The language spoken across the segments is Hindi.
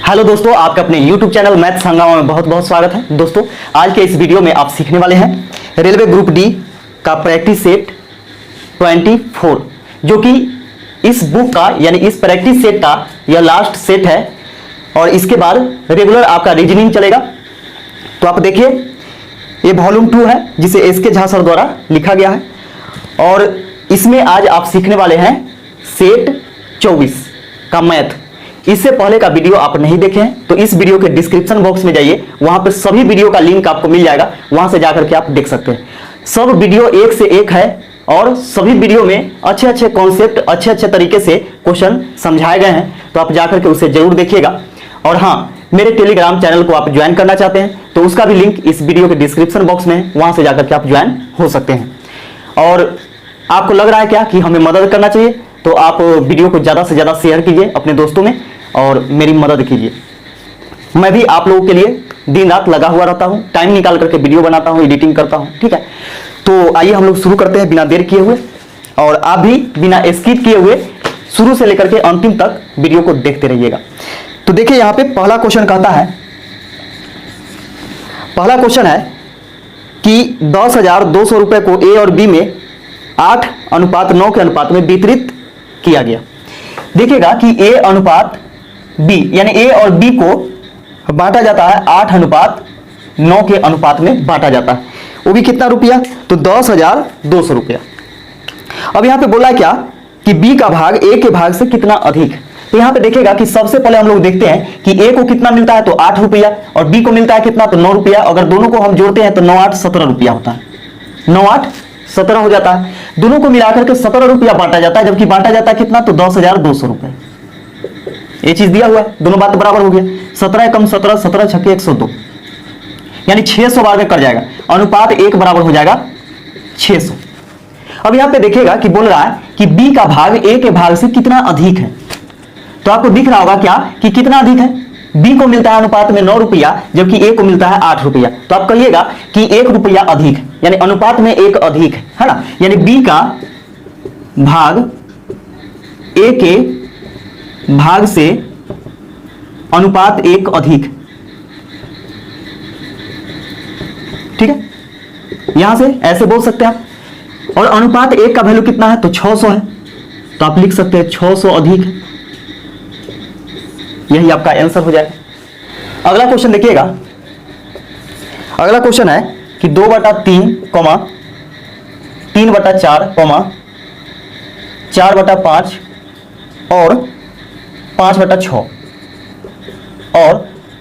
हेलो दोस्तों, आपके अपने YouTube चैनल मैथ्स हंगामा में बहुत बहुत स्वागत है। दोस्तों, आज के इस वीडियो में आप सीखने वाले हैं रेलवे ग्रुप डी का प्रैक्टिस सेट 24, जो कि इस बुक का यानी इस प्रैक्टिस सेट का यह लास्ट सेट है और इसके बाद रेगुलर आपका रीजनिंग चलेगा। तो आप देखिए, ये वॉल्यूम 2 है जिसे एसके झा सर द्वारा लिखा गया है और इसमें आज आप सीखने वाले हैं सेट 24 का मैथ। इससे पहले का वीडियो आप नहीं देखे हैं तो इस वीडियो के डिस्क्रिप्शन बॉक्स में जाइए, वहां पर सभी वीडियो का लिंक आपको मिल जाएगा, वहां से जाकर के आप देख सकते हैं। सब वीडियो एक से एक है और सभी वीडियो में अच्छे अच्छे कॉन्सेप्ट अच्छे तरीके से क्वेश्चन समझाए गए हैं, तो आप जाकर के उसे जरूर देखिएगा। और हाँ, मेरे टेलीग्राम चैनल को आप ज्वाइन करना चाहते हैं तो उसका भी लिंक इस वीडियो के डिस्क्रिप्शन बॉक्स में है, वहां से जाकर के आप ज्वाइन हो सकते हैं। और आपको लग रहा है क्या कि हमें मदद करना चाहिए, तो आप वीडियो को ज़्यादा से ज़्यादा शेयर कीजिए अपने दोस्तों में और मेरी मदद कीजिए। मैं भी आप लोगों के लिए दिन रात लगा हुआ रहता हूँ, टाइम निकाल करके वीडियो बनाता हूँ, एडिटिंग करता हूँ, ठीक है। तो आइए हम लोग शुरू करते हैं बिना देर किए हुए, और आप भी बिना स्किप किए हुए शुरू से लेकर के अंतिम तक वीडियो को देखते रहिएगा। तो देखिए, यहाँ पे पहला क्वेश्चन कहता है, पहला क्वेश्चन है कि 10,200 रुपए को ए और बी में 8:9 के अनुपात में वितरित किया गया। देखिएगा कि ए अनुपात बी यानी ए और बी को बांटा जाता है 8:9 के अनुपात में बांटा जाता है, वो भी कितना रुपया, तो 10,200 रुपया। अब यहां पे बोला है क्या कि बी का भाग ए के भाग से कितना अधिक। तो यहां पे देखिएगा कि सबसे पहले हम लोग देखते हैं कि ए को कितना मिलता है, तो 8 रुपया, और बी को मिलता है कितना, तो 9 रुपया। अगर दोनों को हम जोड़ते हैं तो 9 8 17 रुपया होता है, 9 8 17 हो जाता है। दोनों को मिलाकर के 17 रुपया बांटा जाता है, जबकि बांटा जाता है कितना, तो 10,200 रुपए। ये चीज दिया हुआ है, दोनों बात बराबर हो गया। 17 कम 17, 17 छक्के 102, यानी 600 बार में कर जाएगा, अनुपात 1 बराबर हो जाएगा 600। अब यहां पे देखिएगा कि बोल रहा है कि बी का भाग ए के भाग से कितना अधिक है। तो आपको दिख रहा होगा क्या कि कितना अधिक है, बी को मिलता है अनुपात में 9 रुपया, जबकि ए को मिलता है 8 रुपया। तो आप कहिएगा कि 1 रुपया अधिक, यानी अनुपात में 1 अधिक है ना, यानी बी का भाग ए के भाग से अनुपात 1 अधिक, ठीक है। यहां से ऐसे बोल सकते हैं आप। और अनुपात 1 का वैल्यू कितना है, तो 600 है, तो आप लिख सकते हैं 600 अधिक है, यही आपका आंसर हो जाएगा। अगला क्वेश्चन देखिएगा, अगला क्वेश्चन है कि 2/3, 3/4, 4/5 और 5/6 और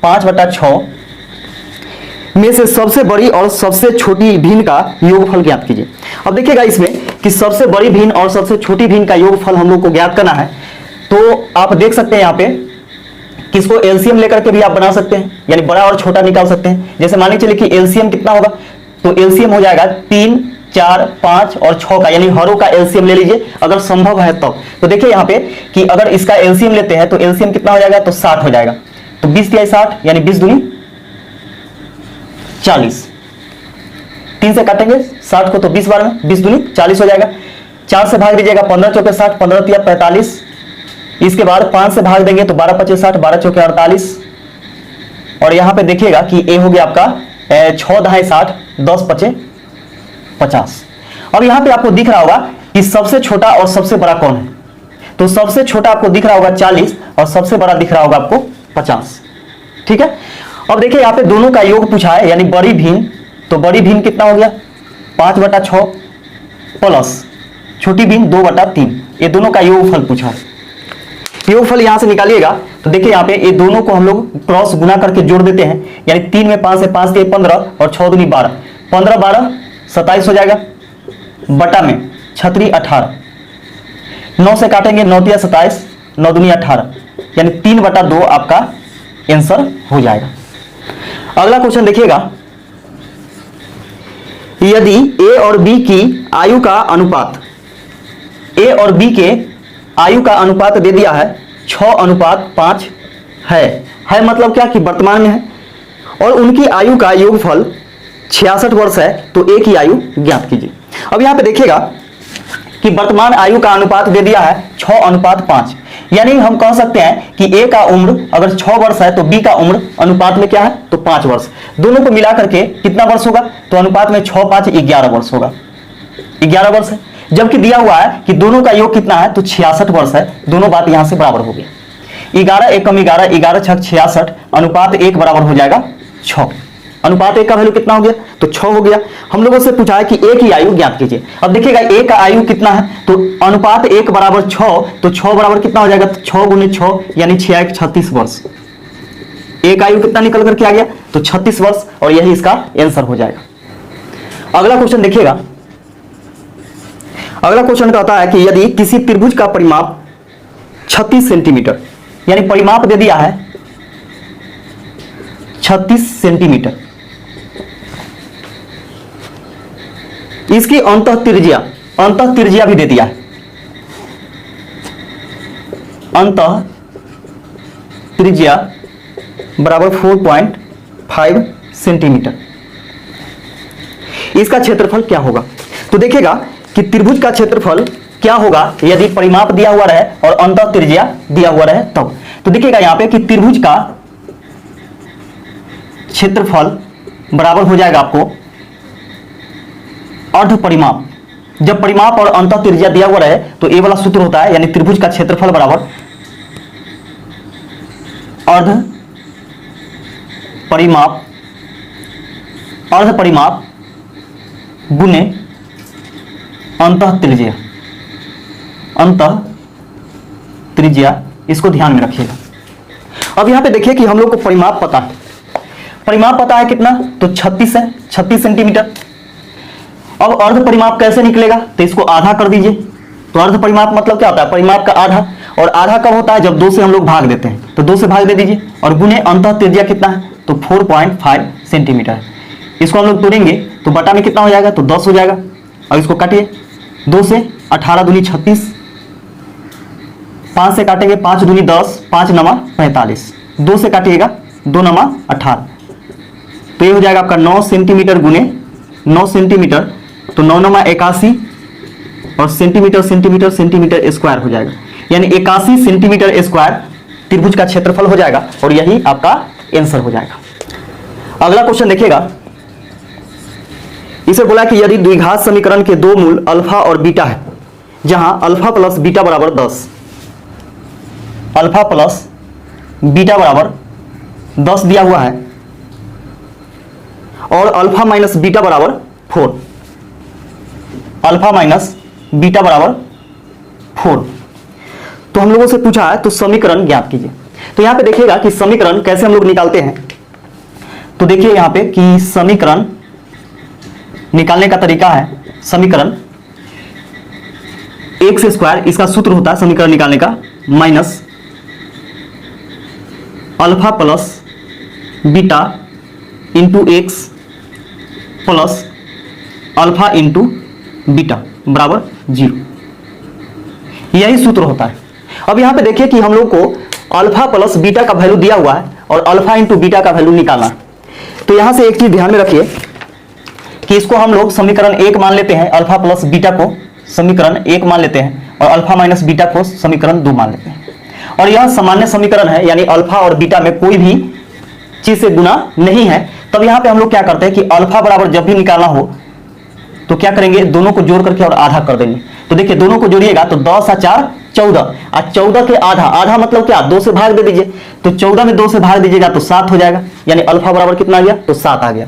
5/6 में से सबसे बड़ी और सबसे छोटी भिन्न का योगफल ज्ञात कीजिए। अब देखिएगा इसमें कि सबसे बड़ी भिन्न और सबसे छोटी भिन्न का योगफल हम लोग को ज्ञात करना है। तो आप देख सकते हैं यहाँ पे किसको एलसीएम लेकर के भी आप बना सकते हैं, यानी बड़ा और छोटा निकाल सकते हैं। जैसे मान के चलिए कि एलसीएम कितना होगा, तो एलसीएम हो जाएगा 3, 4, 5 और 6 का, यानी हरों का एलसीएम ले लीजिए अगर संभव है तब। तो देखिए यहाँ पे कि अगर इसका एलसीएम लेते हैं तो एलसीएम कितना हो जाएगा, तो 60 हो जाएगा। तो 20 × 60 यानी 20 दूनी 40, 3 से काटेंगे 60 को तो 20 बार में 20 दूनी 40 हो जाएगा। 4 से भाग दीजिएगा, 15 चौके 60, 15 × 45। इसके बाद 5 से भाग देंगे तो 12 × 5 60, 12 चौके 48। और यहां पे देखिएगा कि ए हो गया आपका 6 × 60, 10 × 5 50। अब यहां पे आपको दिख रहा होगा कि सबसे छोटा और सबसे बड़ा कौन है, तो सबसे छोटा आपको दिख रहा होगा 40 और सबसे बड़ा दिख रहा होगा आपको 50, ठीक है। अब देखिए यहाँ पे दोनों का योग पूछा है, यानी बड़ी भिन्न, तो बड़ी भिन्न कितना हो गया 5/6 प्लस छोटी भिन्न 2/3, ये दोनों का योगफल पूछा है। योगफल यहां से निकालिएगा तो देखिए यहाँ पे ये दोनों को हम लोग क्रॉस गुना करके जोड़ देते हैं, यानी 3 में 5 से 5 के 15 और 6 दूनी 12, 15 12 27 हो जाएगा, बटा में 36 18, 9 से काटेंगे 9 × 27, 9 दूनी 18, यानी 3/2 आपका आंसर हो जाएगा। अगला क्वेश्चन देखिएगा, यदि ए और बी की आयु का अनुपात, ए और बी के आयु का अनुपात दे दिया है 6:5 है मतलब क्या कि वर्तमान में है, और उनकी आयु का योगफल 66 वर्ष है, तो ए की आयु ज्ञात कीजिए। अब यहां पे देखिएगा कि वर्तमान आयु का अनुपात दे दिया है 6:5, यानी हम कह सकते हैं कि ए का उम्र अगर 6 वर्ष है तो बी का उम्र अनुपात में क्या है, तो 5 वर्ष। दोनों को मिला करके कितना वर्ष होगा, तो अनुपात में 6 5 11 वर्ष होगा, 11 वर्ष है। जबकि दिया हुआ है कि दोनों का योग कितना है, तो 66 वर्ष है। दोनों बात यहां से बराबर हो गया। 11 एकम 11, 11 छक 66, अनुपात 1 बराबर हो जाएगा 6। अनुपात 1 का वैल्यू कितना हो गया, तो 6 हो गया। हम लोगों से पूछा है कि ए की आयु ज्ञात कीजिए। अब देखिएगा ए का आयु कितना है, तो अनुपात 1 बराबर 6, तो 6 बराबर कितना हो जाएगा, तो 6 गुने 6 यानी 6 1 36 वर्ष। ए का आयु कितना निकल करके आ गया, तो 36 वर्ष, और यही इसका आंसर हो जाएगा। अगला क्वेश्चन देखिएगा। अगला क्वेश्चन कहता है कि यदि किसी त्रिभुज का परिमाप 36 सेंटीमीटर, यानी परिमाप दे दिया है 36 सेंटीमीटर, इसकी अंतः त्रिज्या भी दे दिया है। अंतः त्रिज्या बराबर 4.5 सेंटीमीटर। इसका क्षेत्रफल क्या होगा, तो देखिएगा कि त्रिभुज का क्षेत्रफल क्या होगा यदि परिमाप दिया हुआ रहे और अंतः त्रिज्या दिया हुआ रहे तब। तो देखिएगा यहां पे कि त्रिभुज का क्षेत्रफल बराबर हो जाएगा आपको अर्ध परिमाप। जब परिमाप और अंतः त्रिज्या दिया हुआ रहे तो ये वाला सूत्र होता है, यानी त्रिभुज का क्षेत्रफल बराबर अर्ध परिमाप गुने अंतः त्रिज्या। इसको ध्यान में रखिएगा। अब यहां पे देखिए कि हम लोग को परिमाप पता है। परिमाप पता है कितना, तो 36 है, 36 सेंटीमीटर। अब अर्ध परिमाप कैसे निकलेगा, तो इसको आधा कर दीजिए। तो अर्ध परिमाप मतलब क्या होता है, परिमाप का आधा। और आधा कब होता है, जब 2 से हम लोग भाग देते हैं, तो 2 से भाग दे दीजिए। और गुने अंतः त्रिज्या कितना है, तो 4.5 सेंटीमीटर है। इसको हम लोग तोड़ेंगे तो बटा में कितना हो जाएगा, तो 10 हो जाएगा। और इसको काटिए, 2 से 18 दूनी 36, 5 से काटेंगे 5 दूनी 10, 5 नमा 45, 2 से काटिएगा 2 नमा 18, तो ये हो जाएगा आपका 9 सेंटीमीटर गुने 9 सेंटीमीटर, तो 9 नमा 81, और सेंटीमीटर स्क्वायर हो जाएगा, यानी 81 सेंटीमीटर स्क्वायर त्रिभुज का क्षेत्रफल हो जाएगा, और यही आपका आंसर हो जाएगा। अगला क्वेश्चन देखिएगा। इसे बोला कि यदि द्विघात समीकरण के दो मूल अल्फा और बीटा है, जहां अल्फा प्लस बीटा बराबर 10, अल्फा प्लस बीटा बराबर 10 दिया हुआ है, और अल्फा माइनस बीटा बराबर 4, अल्फा माइनस बीटा बराबर 4, तो हम लोगों से पूछा है तो समीकरण ज्ञात कीजिए। तो यहां पे देखिएगा कि समीकरण कैसे हम लोग निकालते हैं। तो देखिए यहां पे कि समीकरण निकालने का तरीका है, समीकरण एक्स स्क्वायर, इसका सूत्र होता है समीकरण निकालने का, minus alpha plus beta into x plus alpha into beta बराबर 0, यही सूत्र होता है। अब यहां पे देखिए कि हम लोग को अल्फा प्लस बीटा का वैल्यू दिया हुआ है और अल्फा इंटू बीटा का वैल्यू निकालना है। तो यहां से एक चीज ध्यान में रखिए कि इसको हम लोग समीकरण 1 मान लेते हैं, अल्फा प्लस बीटा को समीकरण 1 मान लेते हैं, और अल्फा माइनस बीटा को समीकरण 2 मान लेते हैं। और यह सामान्य समीकरण है, यानी अल्फा और बीटा में कोई भी चीज से गुना नहीं है। तब यहां पे हम लोग क्या करते हैं कि अल्फा बराबर जब भी निकालना हो तो क्या करेंगे, दोनों को जोड़ करके और आधा कर देंगे। तो देखिए दोनों को जोड़िएगा तो 10 और 4 14, और 14 के आधा, आधा मतलब क्या, 2 से भाग दे दीजिए। तो 14 में 2 से भाग दीजिएगा तो 7 हो जाएगा, यानी अल्फा बराबर कितना आ गया, तो 7 आ गया।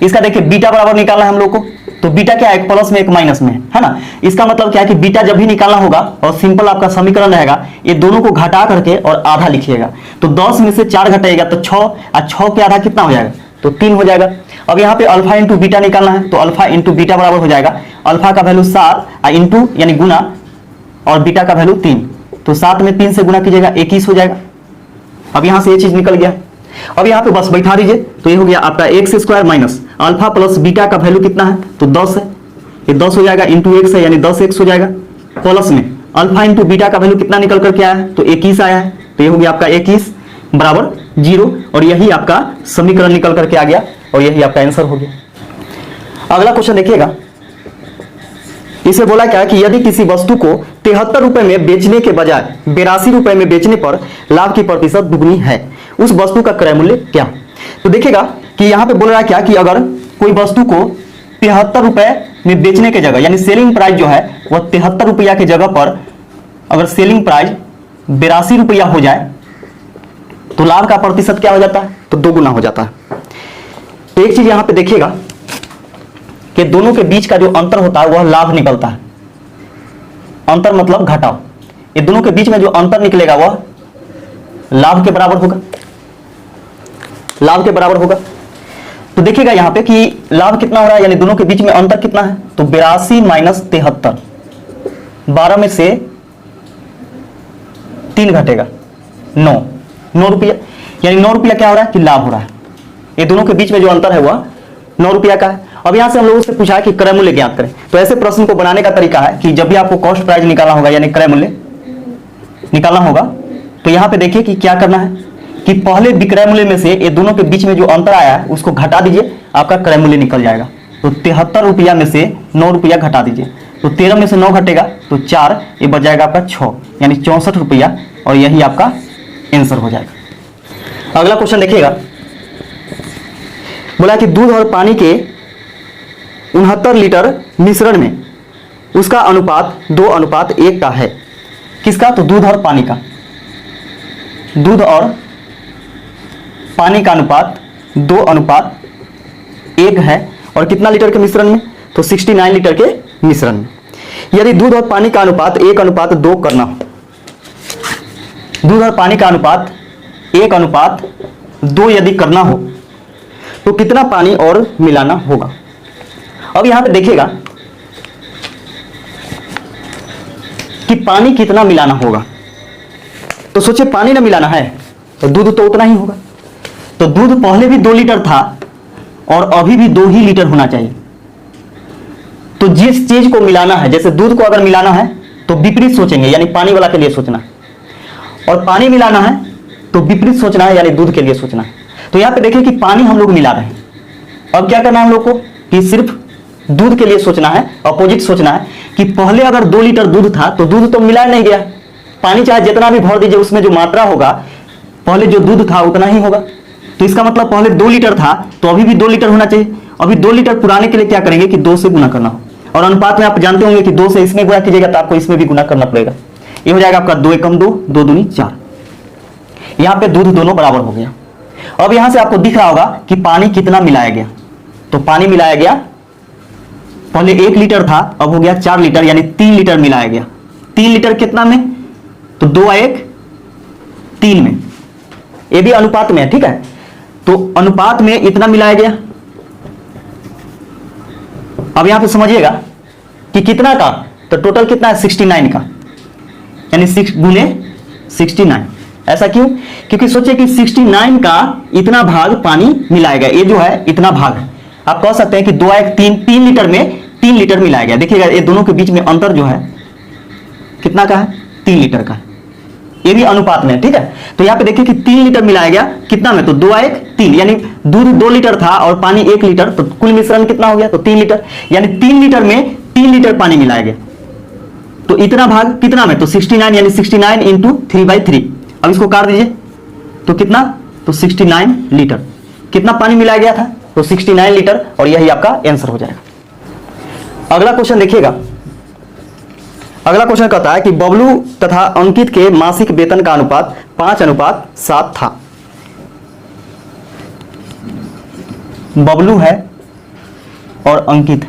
इसका देखिए बीटा बराबर निकालना है हम लोग को, तो बीटा क्या है, एक प्लस में एक माइनस में है ना। इसका मतलब क्या है कि बीटा जब भी निकालना होगा और सिंपल आपका समीकरण रहेगा, ये दोनों को घटा करके और आधा लिखिएगा। तो 10 में से 4 घटाएगा तो 6, और 6 के आधा कितना हो जाएगा, तो 3 हो जाएगा। अब यहाँ पे अल्फा इंटू बीटा निकालना है, तो अल्फा इंटू बीटा बराबर हो जाएगा अल्फा का वैल्यू 7 और इंटू यानी गुना, और बीटा का वैल्यू 3, तो 7 में 3 से गुना कीजिएगा 21 हो जाएगा। अब यहाँ से ये चीज निकल गया। अब यहाँ पे बस बैठा दीजिए, तो ये हो गया आपका x square minus alpha plus beta का वैल्यू कितना है, तो 10 है, ये 10 हो जाएगा, इंटू एक्स है यानी 10x हो जाएगा, प्लस में अल्फा इंटू बीटा का वैल्यू कितना निकल करके आया है, तो 21 आया है, तो ये हो गया आपका 21 बराबर 0, और यही आपका समीकरण निकल करके आ गया, और यही आपका आंसर हो गया। अगला क्वेश्चन देखिएगा। इसे बोला क्या कि यदि किसी वस्तु को 73 रुपए में बेचने के बजाय 82 रुपए में बेचने पर लाभ की प्रतिशत दुगनी है, उस वस्तु का क्रय मूल्य क्या। तो देखिएगा कि यहाँ पे बोल रहा है क्या कि अगर कोई वस्तु को 73 रुपए में बेचने के जगह, यानी सेलिंग प्राइस जो है वह 73 रुपया की जगह पर अगर सेलिंग प्राइस 82 रुपया हो जाए तो लाभ का प्रतिशत क्या हो जाता है, तो 2 गुना हो जाता है। तो एक चीज यहां पे देखिएगा कि दोनों के बीच का जो अंतर होता है वह लाभ निकलता है। अंतर मतलब घटाव, ये दोनों के बीच में जो अंतर निकलेगा वह लाभ के बराबर होगा, लाभ के बराबर होगा। तो देखिएगा यहां पे कि लाभ कितना हो रहा है, यानी दोनों के बीच में अंतर कितना है, तो 82 माइनस 73, 12 में से 3 घटेगा 9 रुपया, यानी 9 रुपया क्या हो रहा है कि लाभ हो रहा है। ये दोनों के बीच में जो अंतर है वह 9 रुपया का है। अब यहां से हम लोगों से पूछा है कि क्रय मूल्य ज्ञात करें। तो ऐसे प्रश्न को बनाने का तरीका है कि जब भी आपको कॉस्ट प्राइस निकालना होगा यानी क्रय मूल्य निकालना होगा, तो यहां पे देखिए कि क्या करना है कि पहले विक्रय मूल्य में से ये दोनों के बीच में जो अंतर आया है उसको घटा दीजिए, आपका क्रय मूल्य निकल जाएगा। तो 73 रुपया में से 9 रुपया घटा दीजिए, तो 13 में से 9 घटेगा तो 4, ये बच जाएगा आपका 6, यानी 64 रुपया, और यही आपका आंसर हो जाएगा। अगला क्वेश्चन देखिएगा, बोला कि दूध और पानी के 69 लीटर मिश्रण में उसका अनुपात 2:1 का है। किसका, तो दूध और पानी का। दूध और पानी का अनुपात 2:1 है, और कितना लीटर के मिश्रण में, तो 69 लीटर के मिश्रण में। यदि दूध और पानी का अनुपात 1:2 करना हो, दूध और पानी का अनुपात 1:2 यदि करना हो तो कितना पानी और मिलाना होगा। अब यहां पे देखिएगा कि पानी कितना मिलाना होगा। तो सोचिए पानी ना मिलाना है तो दूध तो उतना ही होगा। तो दूध पहले भी 2 लीटर था और अभी भी 2 ही लीटर होना चाहिए। तो जिस चीज को मिलाना है, जैसे दूध को अगर मिलाना है तो विपरीत सोचेंगे, यानी पानी वाला के लिए सोचना है, और पानी मिलाना है तो विपरीत सोचना है, यानी दूध के लिए सोचना है। तो यहां पे देखिए कि पानी हम लोग मिला रहे हैं। अब क्या करना है हम लोग को कि सिर्फ दूध के लिए सोचना है, अपोजिट सोचना है कि पहले अगर 2 लीटर दूध था तो दूध तो मिला नहीं गया, पानी चाहे जितना भी भर दीजिए उसमें जो मात्रा होगा पहले जो दूध था उतना ही होगा। तो इसका मतलब पहले 2 लीटर था तो अभी भी 2 लीटर होना चाहिए। अभी 2 लीटर पुराने के लिए क्या करेंगे कि 2 से गुना करना हो, और अनुपात में आप जानते होंगे कि 2 से इसमें गुना कीजिएगा तो आपको इसमें भी गुना करना पड़ेगा। ये हो जाएगा आपका 2 एकम 2, 2 दूनी 4। यहां पे दूध दोनों बराबर हो गया। अब यहां से आपको दिख रहा होगा कि पानी कितना मिलाया गया। तो पानी मिलाया गया, पहले 1 लीटर था अब हो गया 4 लीटर, यानी 3 लीटर मिलाया गया। 3 लीटर कितना में, तो 2:1 3 में, ये भी अनुपात में है, ठीक है। तो अनुपात में इतना मिलाया गया। अब यहां पे समझिएगा कि कितना का, तो टोटल कितना है 69 का, यानी 6 गुने 69। ऐसा क्यों, क्योंकि सोचिए कि 69 का इतना भाग पानी मिलाया गया, ये जो है इतना भाग है। आप कह सकते हैं कि 2:1 3 लीटर में 3 लीटर मिलाया गया। देखिएगा ये दोनों के बीच में अंतर जो है कितना का है, 3 लीटर का है। ये भी अनुपात में है, ठीक है। तो यहां पे देखिए कि 3 लीटर मिलाया गया कितना में, तो 2:1 3, यानी दूध 2 लीटर था और पानी 1 लीटर, तो कुल मिश्रण कितना हो गया, तो 3 लीटर, यानी 3 लीटर में 3 लीटर पानी मिलाया गया। तो इतना भाग कितना में, तो 69, यानी 69 इंटू 3/3। अब इसको काट दीजिए तो कितना, तो 69 लीटर। कितना पानी मिलाया गया था, तो 69 लीटर, और यही आपका आंसर हो जाएगा। अगला क्वेश्चन देखिएगा। अगला क्वेश्चन कहता है कि बबलू तथा अंकित के मासिक वेतन का अनुपात 5:7 था। बबलू है और अंकित,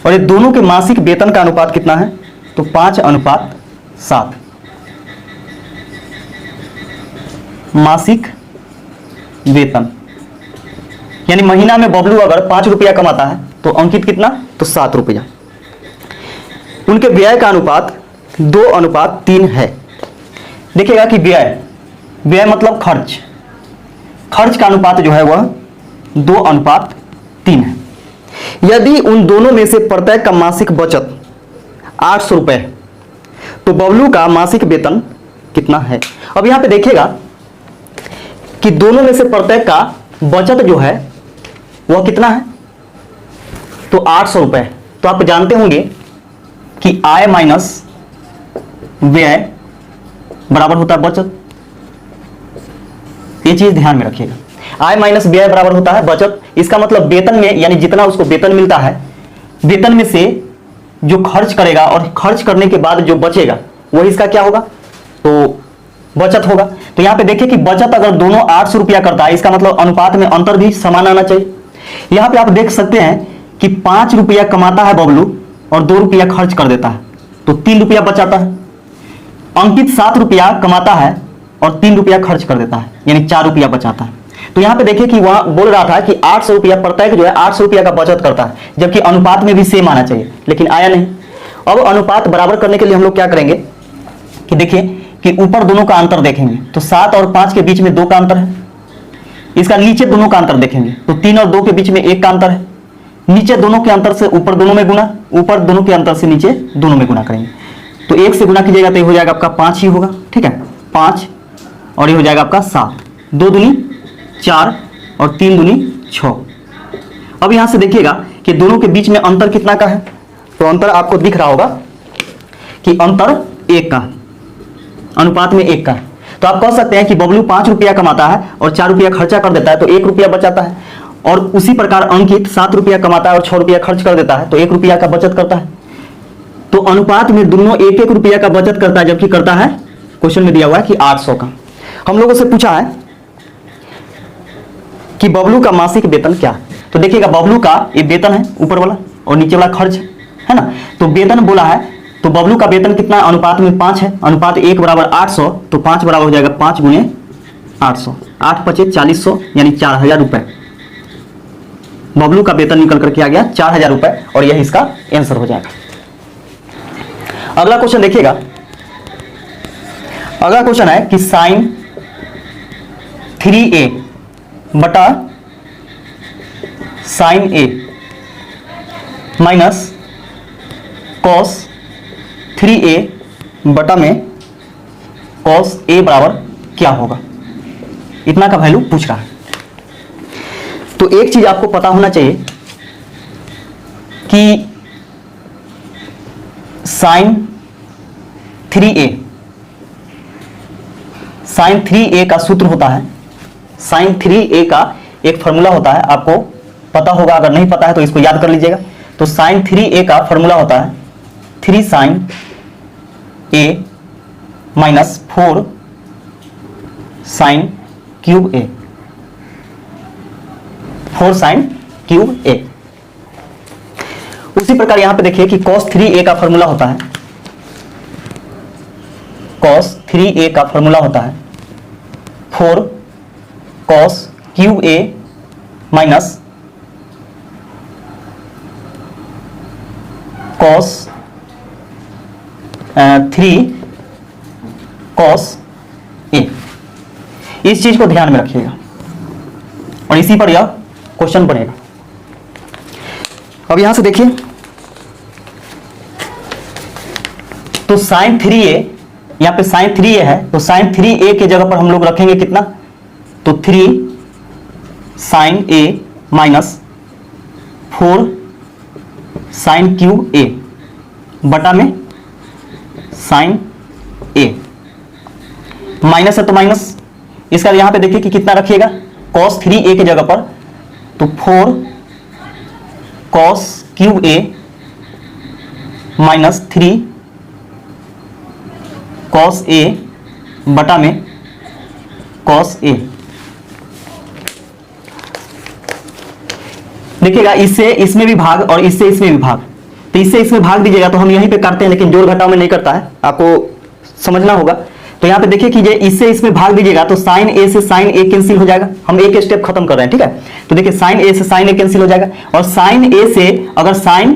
और ये दोनों के मासिक वेतन का अनुपात कितना है, तो 5:7। मासिक वेतन, यानी महीना में बबलू अगर 5 रुपया कमाता है तो अंकित कितना, तो 7 रुपया। उनके व्यय का अनुपात 2:3 है। देखिएगा कि व्यय मतलब खर्च, खर्च का अनुपात जो है वह 2:3 है। यदि उन दोनों में से प्रत्येक का मासिक बचत 800 रुपए है तो बबलू का मासिक वेतन कितना है। अब यहां पे देखिएगा कि दोनों में से प्रत्येक का बचत जो है वह कितना है, तो 800 रुपए। तो आप जानते होंगे कि आय माइनस व्यय बराबर होता है बचत। ये चीज ध्यान में रखिएगा, आय माइनस व्यय बराबर होता है बचत। इसका मतलब वेतन में, यानी जितना उसको वेतन मिलता है, वेतन में से जो खर्च करेगा और खर्च करने के बाद जो बचेगा वही इसका क्या होगा, तो बचत होगा। तो यहां पे देखिए कि बचत अगर दोनों 800 रुपया करता है, इसका मतलब अनुपात में अंतर भी समान आना चाहिए। यहां पे आप देख सकते हैं कि 5 रुपया कमाता है बबलू और 2 रुपया खर्च कर देता है, तो 3 रुपया बचाता है। अंकित 7 रुपया कमाता है और 3 रुपया खर्च कर देता है, यानी 4 रुपया बचाता है। तो यहां पे देखिए कि वहां बोल रहा था कि 800 रुपया प्रत्येक जो है 800 रुपया का बचत करता है, जबकि अनुपात में भी सेम आना चाहिए, लेकिन आया नहीं। अब अनुपात बराबर करने के लिए हम लोग क्या करेंगे कि देखिए कि ऊपर दोनों का अंतर देखेंगे, तो 7 और 5 के बीच में 2 का अंतर है। इसका नीचे दोनों का अंतर देखेंगे तो 3 और 2 के बीच में 1 का अंतर है। नीचे दोनों के अंतर से ऊपर दोनों में गुना, ऊपर दोनों के अंतर से नीचे दोनों में गुना करेंगे, तो 1 से गुना कीजिएगा तो ये हो जाएगा आपका 5 ही होगा, ठीक है 5, और ये हो जाएगा आपका 7, 2 दूनी 4 और 3 दूनी 6। अब यहां से देखिएगा कि दोनों के बीच में अंतर कितना का है, तो अंतर आपको दिख रहा होगा कि अंतर 1 का, अनुपात में 1 का। तो आप कह सकते हैं कि बबलू 5 रुपया कमाता है और 4 रुपया खर्चा कर देता है, तो 1 रुपया बचाता है। और उसी प्रकार अंकित 7 रुपया कमाता है और 6 रुपया खर्च कर देता है, तो 1 रुपया का बचत करता है। तो अनुपात में दोनों 1-1 रुपया का बचत करता है, जबकि करता है, क्वेश्चन में दिया हुआ है कि 800 का। हम लोगों से पूछा है कि बबलू का मासिक वेतन क्या है, तो देखिएगा बबलू का ये वेतन है ऊपर वाला और नीचे वाला खर्च है ना। तो वेतन बोला है, तो बबलू का वेतन कितना, अनुपात में 5 है, अनुपात 1 बराबर 800, तो 5 बराबर हो जाएगा 5 गुणे 800, 8 पचे 4000, यानी 4000 रुपए बबलू का वेतन निकल करके आ गया 4000 रुपए, और यही इसका आंसर हो जाएगा। अगला क्वेश्चन देखिएगा, अगला क्वेश्चन है कि साइन 3a बटा sign a minus cos 3a बटा में कॉस a बराबर क्या होगा, इतना का वैल्यू पूछ रहा है। तो एक चीज आपको पता होना चाहिए कि साइन 3a का सूत्र होता है, साइन 3a का एक फॉर्मूला होता है, आपको पता होगा, अगर नहीं पता है तो इसको याद कर लीजिएगा। तो साइन 3a का फॉर्मूला होता है 3 sine a minus 4 sine cube a, 4 sine cube a। उसी प्रकार यहां पे देखिए कि cos 3a का फॉर्मूला होता है, cos 3a का फॉर्मूला होता है 4 cos cube a minus cos 3 cos a। इस चीज को ध्यान में रखिएगा और इसी पर यह क्वेश्चन बनेगा। अब यहां से देखिए, तो साइन 3a, यहां पे साइन 3a है, तो साइन 3a के जगह पर हम लोग रखेंगे कितना, तो 3 sine a minus 4 sine cube a बटा में साइन a, माइनस है तो माइनस, इसका यहां पे देखिए कि कितना रखिएगा, cos 3a के जगह पर, तो 4 cos cube a minus 3 cos a बटा में cos a। देखिएगा इससे इसमें भी भाग और इससे इसमें भी भाग, तो इससे इसमें भाग दीजिएगा तो हम यहीं पे काटते हैं, लेकिन जोड़ घटाव में नहीं करता है, आपको समझना होगा। तो यहाँ पे देखिए कि इससे इसमें भाग दीजिएगा तो साइन ए से साइन ए कैंसिल हो जाएगा, हम एक स्टेप खत्म कर रहे हैं, ठीक है। तो देखिए साइन ए से साइन ए कैंसिल हो जाएगा, और साइन ए से अगर साइन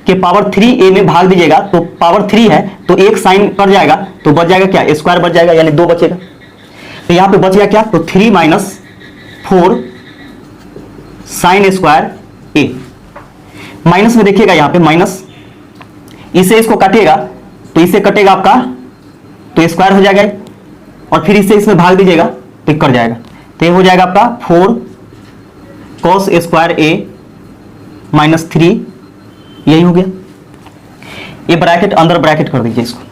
के पावर 3a में भाग दीजिएगा तो पावर 3 है, तो एक साइन कट जाएगा, तो बच जाएगा क्या, स्क्वायर बच जाएगा, यानी 2 बचेगा। तो यहाँ पे बच गया क्या, तो 3 माइनस 4 साइन स्क्वायर ए, माइनस में देखिएगा यहाँ पे माइनस, इसे इसको काटिएगा तो इसे कटेगा आपका, तो स्क्वायर हो जाएगा, और फिर इसे इसमें भाग दीजिएगा तो कट जाएगा, तो ये हो जाएगा आपका 4 cos स्क्वायर a माइनस 3, यही हो गया। ये ब्रैकेट अंदर ब्रैकेट कर दीजिए इसको।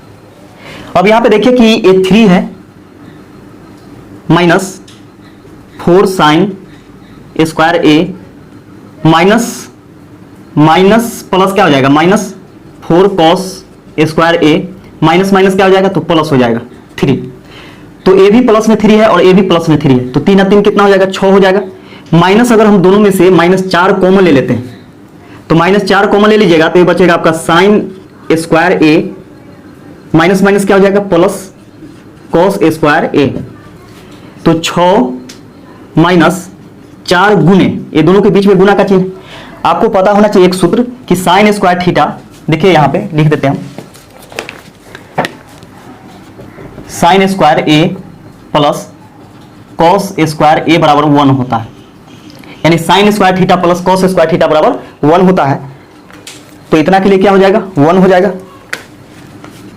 अब यहां पे देखिए कि ये 3 है माइनस 4 साइन स्क्वायर ए माइनस प्लस क्या हो जाएगा, माइनस 4 कॉस स्क्वायर ए माइनस माइनस क्या हो जाएगा, तो प्लस हो जाएगा 3। तो ए भी प्लस में 3 है और ए भी प्लस में 3 है, तो 3 और 3 कितना हो जाएगा, 6 हो जाएगा। माइनस अगर हम दोनों में से -4 कॉमन ले लेते हैं तो -4 कॉमन ले लीजिएगा तो ये बचेगा आपका साइन स्क्वायर ए माइनस माइनस क्या हो जाएगा, प्लस कॉस स्क्वायर ए। तो 6 माइनस 4 गुने, ये दोनों के बीच में गुना का चिन्ह। आपको पता होना चाहिए एक सूत्र कि साइन स्क्वायर थीटा, देखिए यहां पे लिख देते हैं हम, साइन स्क्वायर ए प्लस कॉस स्क्वायर ए बराबर 1 होता है, यानी sine square theta plus cos square theta बराबर 1 होता है। तो इतना के लिए क्या हो जाएगा, 1 हो जाएगा,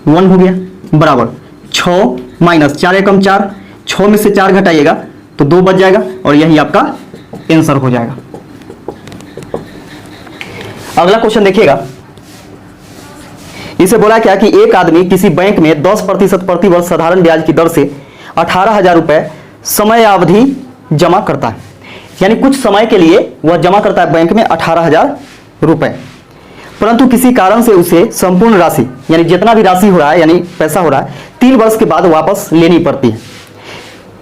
1 हो गया बराबर 6 माइनस 4 एकम 4, 6 में से 4 घटाइएगा तो 2 बच जाएगा और यही आपका आंसर हो जाएगा। अगला क्वेश्चन देखिएगा, इसे बोला क्या कि एक आदमी किसी बैंक में 10% प्रति वर्ष साधारण ब्याज की दर से 18,000 रुपए समयावधि जमा करता है, यानी कुछ समय के लिए वह जमा करता है बैंक में 18,000 रुपए, परंतु किसी कारण से उसे संपूर्ण राशि यानी जितना भी राशि हो रहा है यानी पैसा हो रहा है 3 वर्ष के बाद वापस लेनी पड़ती है,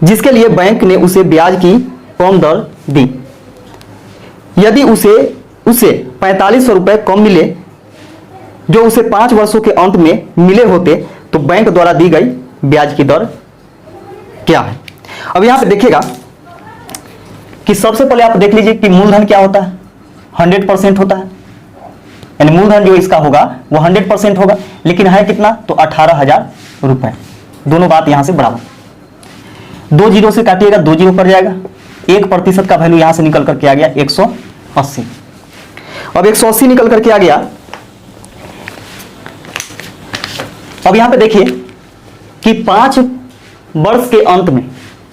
जिसके लिए बैंक ने उसे ब्याज की कम दर दी। यदि उसे 4500 रुपए कम मिले जो उसे 5 वर्षों के अंत में मिले होते तो बैंक द्वारा दी गई ब्याज की दर क्या है। अब यहां पे देखिएगा कि सबसे पहले आप देख लीजिए कि मूलधन क्या होता है, 100% होता है, यानी मूलधन जो इसका होगा वो 100% होगा, लेकिन है कितना, तो 18,000 रुपए। दोनों बात यहां से बराबर, 2 जीरो से काटिएगा 2 जीरो पड़ जाएगा, 1% का वैल्यू यहां से निकल करके आ गया 180। अब 180 निकल करके आ गया। अब यहां पे देखिए कि 5 वर्ष के अंत में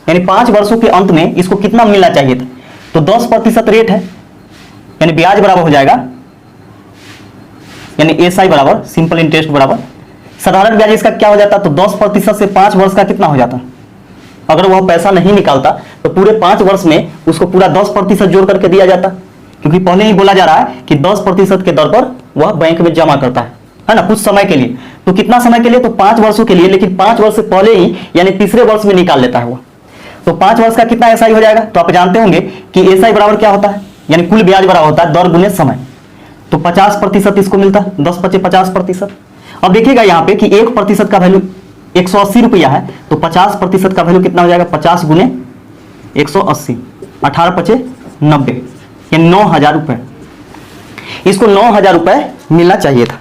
यानी 5 वर्षों के अंत में इसको कितना मिलना चाहिए था, तो 10% रेट है, यानी ब्याज बराबर हो जाएगा, यानी एसआई बराबर सिंपल इंटरेस्ट बराबर साधारण ब्याज इसका क्या हो जाता, तो 10% से 5 वर्ष का कितना हो जाता। अगर वह पैसा नहीं निकालता तो पूरे 5 वर्ष में उसको पूरा 10% जोड़ करके दिया जाता, क्योंकि पहले ही बोला जा रहा है कि 10% के दर पर वह बैंक में जमा करता है ना, कुछ समय के लिए। तो कितना समय के लिए, तो 5 वर्षों के लिए, लेकिन 5 वर्ष से पहले ही यानी तीसरे वर्ष में निकाल लेता है वह। तो 5 वर्ष का कितना एसआई हो जाएगा, तो आप जानते होंगे कि एसआई बराबर क्या होता है, यानी कुल ब्याज बराबर होता है दर गुने समय। तो 50% इसको मिलता है, 10 × 5 = 50%। अब देखिएगा यहाँ पे कि 1% का वैल्यू 180 रुपया है, तो 50% का वैल्यू कितना हो जाएगा, 50 × 180, 18 × 5 = 90, यानी 9,000 रुपए। इसको 9,000 रुपए मिलना चाहिए था,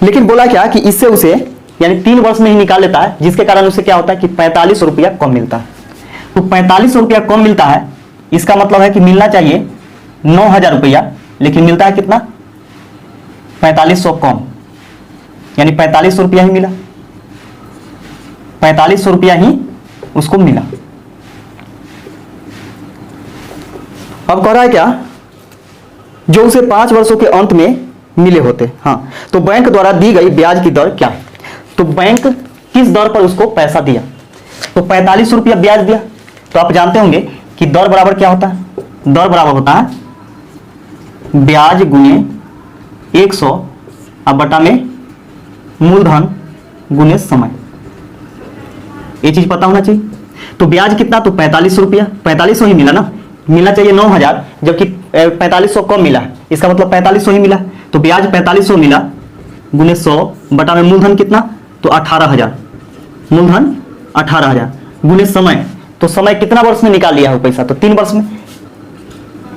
लेकिन बोला क्या कि इससे उसे यानी 3 वर्ष में ही निकाल लेता है, जिसके कारण उसे क्या होता है कि 4500 रुपया कम मिलता है। तो 4500 रुपया कम मिलता है, इसका मतलब है कि मिलना चाहिए 9,000 रुपया, लेकिन मिलता है कितना, 4500 कम, यानी 4500 रुपया ही मिला, 4500 रुपया ही उसको मिला। अब कह रहा है क्या, जो उसे 5 वर्षों के अंत में मिले होते। हाँ, तो बैंक द्वारा दी गई ब्याज की दर क्या है, तो बैंक किस दर पर उसको पैसा दिया, तो 4500 रुपया ब्याज दिया। तो आप जानते होंगे कि दर बराबर क्या होता है, दर बराबर होता है ब्याज गुने 100 अब बटा में मूलधन गुने समय। ये चीज पता होना चाहिए। तो ब्याज कितना, तो 4500 रुपया, 4500 ही मिला ना, मिलना चाहिए 9,000, जबकि 4500 कम मिला, इसका मतलब 4500 ही मिला। तो ब्याज 4500 मिला गुने 100 बटा में मूलधन कितना, तो 18,000, मूलधन 18,000 गुने समय। तो समय कितना वर्ष में निकाल लिया हो पैसा, तो 3 वर्ष में,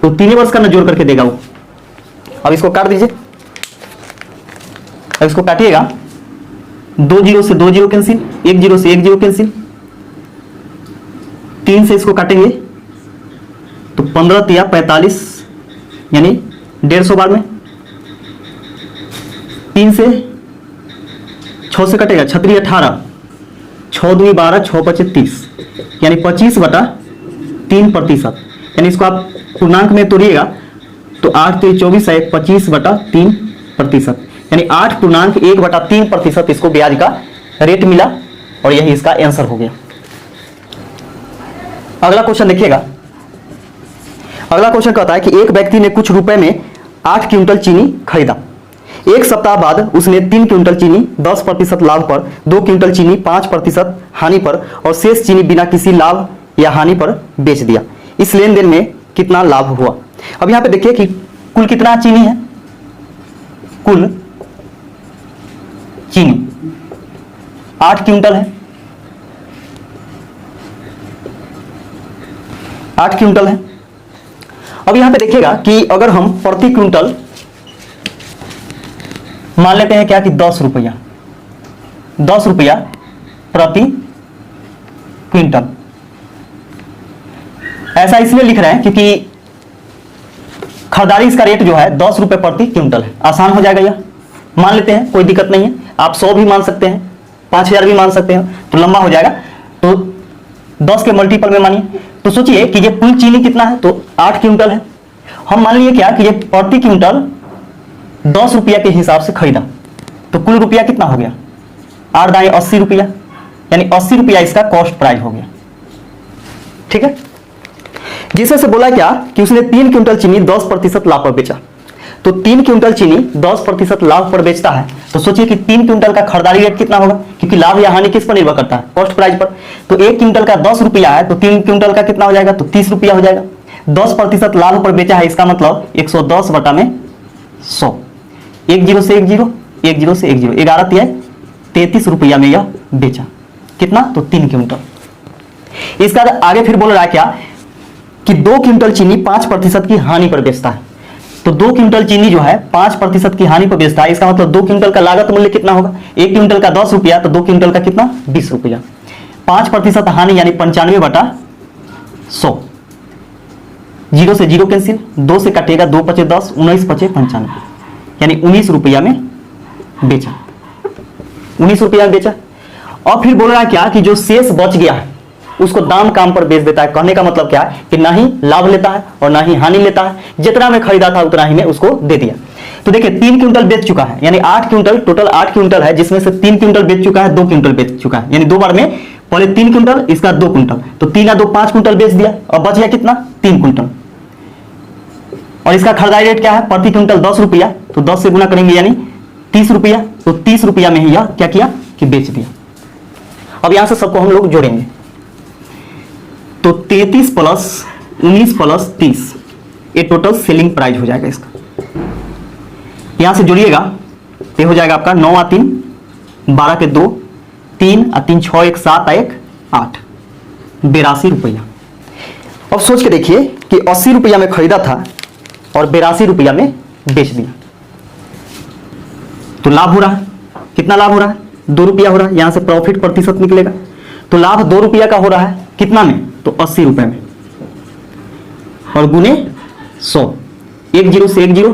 तो 3 वर्ष का ना जोड़ करके देगा वो। अब इसको काट दीजिए, अब इसको काटिएगा, 2 जीरो से 2 जीरो कैंसिल, 1 जीरो से 1 जीरो कैंसिल, 3 से इसको काटेंगे तो 15 × 3 = 45, यानी 150 बार में, 3 से 6 से कटेगा 6 × 3 = 18, 6 × 2 = 12, 6 × 5 = 30, यानी 25/3%, यानी इसको आप पूर्णांक में तोड़िएगा तो 8 × 3 = 24 है, 25/3%, यानी 8.1/3% इसको ब्याज का रेट मिला और यही इसका आंसर हो गया। अगला क्वेश्चन देखिएगा। अगला क्वेश्चन कहता है कि एक व्यक्ति ने कुछ रुपए में 8 क्विंटल चीनी खरीदा। एक सप्ताह बाद उसने 3 क्विंटल चीनी 10% लाभ पर, 2 क्विंटल चीनी 5% हानि पर और शेष चीनी बिना किसी लाभ या हानि पर बेच दिया। इस लेन देन में कितना लाभ हुआ? अब यहां पे देखिए कि कुल कितना चीनी है। कुल चीनी 8 क्विंटल है, 8 क्विंटल है। अब यहां पे देखिएगा कि अगर हम प्रति क्विंटल मान लेते हैं क्या कि 10 रुपया, 10 रुपया प्रति क्विंटल। ऐसा इसलिए लिख रहे हैं क्योंकि खरीदारी इसका रेट जो है 10 रुपए प्रति क्विंटल है। आसान हो जाएगा यह, मान लेते हैं, कोई दिक्कत नहीं है। आप 100 भी मान सकते हैं, 5000 भी मान सकते हैं, तो लंबा हो जाएगा। तो 10 के मल्टीपल में मानिए। तो सोचिए कि ये कुल चीनी कितना है, तो 8 क्विंटल है। हम मान लिए क्या कि ये प्रति क्विंटल 10 रुपया के हिसाब से खरीदा, तो कुल रुपया कितना हो गया? 8 दाएं 80 रुपया, यानी 80 रुपया इसका कॉस्ट प्राइस हो गया। ठीक है। जिसमें से बोला क्या कि उसने 3 क्विंटल चीनी 10% लाभ पर बेचा। तो 3 क्विंटल चीनी 10% लाभ पर बेचता है, तो सोचिए कि 3 क्विंटल का खरीदारी रेट कितना होगा, क्योंकि लाभ या हानि किस पर निर्भर करता है? कॉस्ट प्राइस पर। तो 1 क्विंटल का 10 रुपया है, तो 3 क्विंटल का कितना हो जाएगा? तो 30 रुपया हो जाएगा। 10% लाभ पर बेचा है, इसका मतलब 110 बटा में 100, 1 0 से 1 0, 1 0 से 1 0, 11 तिहाई 33 रुपया में यह बेचा। कितना? तो 3 क्विंटल। इसका आगे फिर बोल रहा है क्या कि 2 क्विंटल चीनी 5% की हानि पर बेचता है। तो 2 क्विंटल चीनी जो है 5% की हानि पर बेचता है, इसका मतलब 2 क्विंटल का लागत मूल्य कितना होगा? 1 क्विंटल का 10 रुपया, तो 2 क्विंटल का कितना? 20 रुपया। 5% हानि यानी 95 बटा 100, 0 से 0 कैंसिल, 2 से कटेगा, 2 पचे 10, 19 पचे 95, यानी 19 रुपया में बेचा। 19 रुपया में बेचा। और फिर बोल रहा है क्या कि जो शेष बच गया है उसको दाम काम पर बेच देता है। कहने का मतलब क्या है कि ना ही लाभ लेता है और ना ही हानि लेता है, जितना में खरीदा था उतना ही में उसको दे दिया। तो देखिए 3 क्विंटल बेच चुका है, यानी 8 क्विंटल, टोटल 8 क्विंटल है, जिसमें से 3 क्विंटल बेच चुका है, 2 क्विंटल बेच चुका है, यानी 2 बार में, पहले 3 क्विंटल, इसका 2 क्विंटल, तो 3 या 2 5 क्विंटल बेच दिया और बच गया कितना? 3 क्विंटल। और इसका खरीदारी रेट क्या है? प्रति क्विंटल 10 रुपया, तो 10 से गुना करेंगे यानी 30 रुपया। तो 30 रुपया में ही यह क्या किया कि बेच दिया। अब यहां से सबको हम लोग जोड़ेंगे, तो 33 प्लस 19 प्लस 30, ये टोटल सेलिंग प्राइस हो जाएगा इसका। यहां से जोड़िएगा, ये हो जाएगा आपका 9 आ 3 12 के 2, 3 आ 3 6 1 7 आ 1 8, 82 रुपया। अब सोच के देखिए कि 80 रुपया में खरीदा था और 82 रुपया में बेच दिया, तो लाभ हो रहा है। कितना लाभ हो रहा है? 2 रुपया हो रहा है। यहां से प्रॉफिट प्रतिशत निकलेगा, तो लाभ 2 रुपया का हो रहा है। कितना में? तो 80 रुपए में, और गुने 100, 1 0 से 1 0,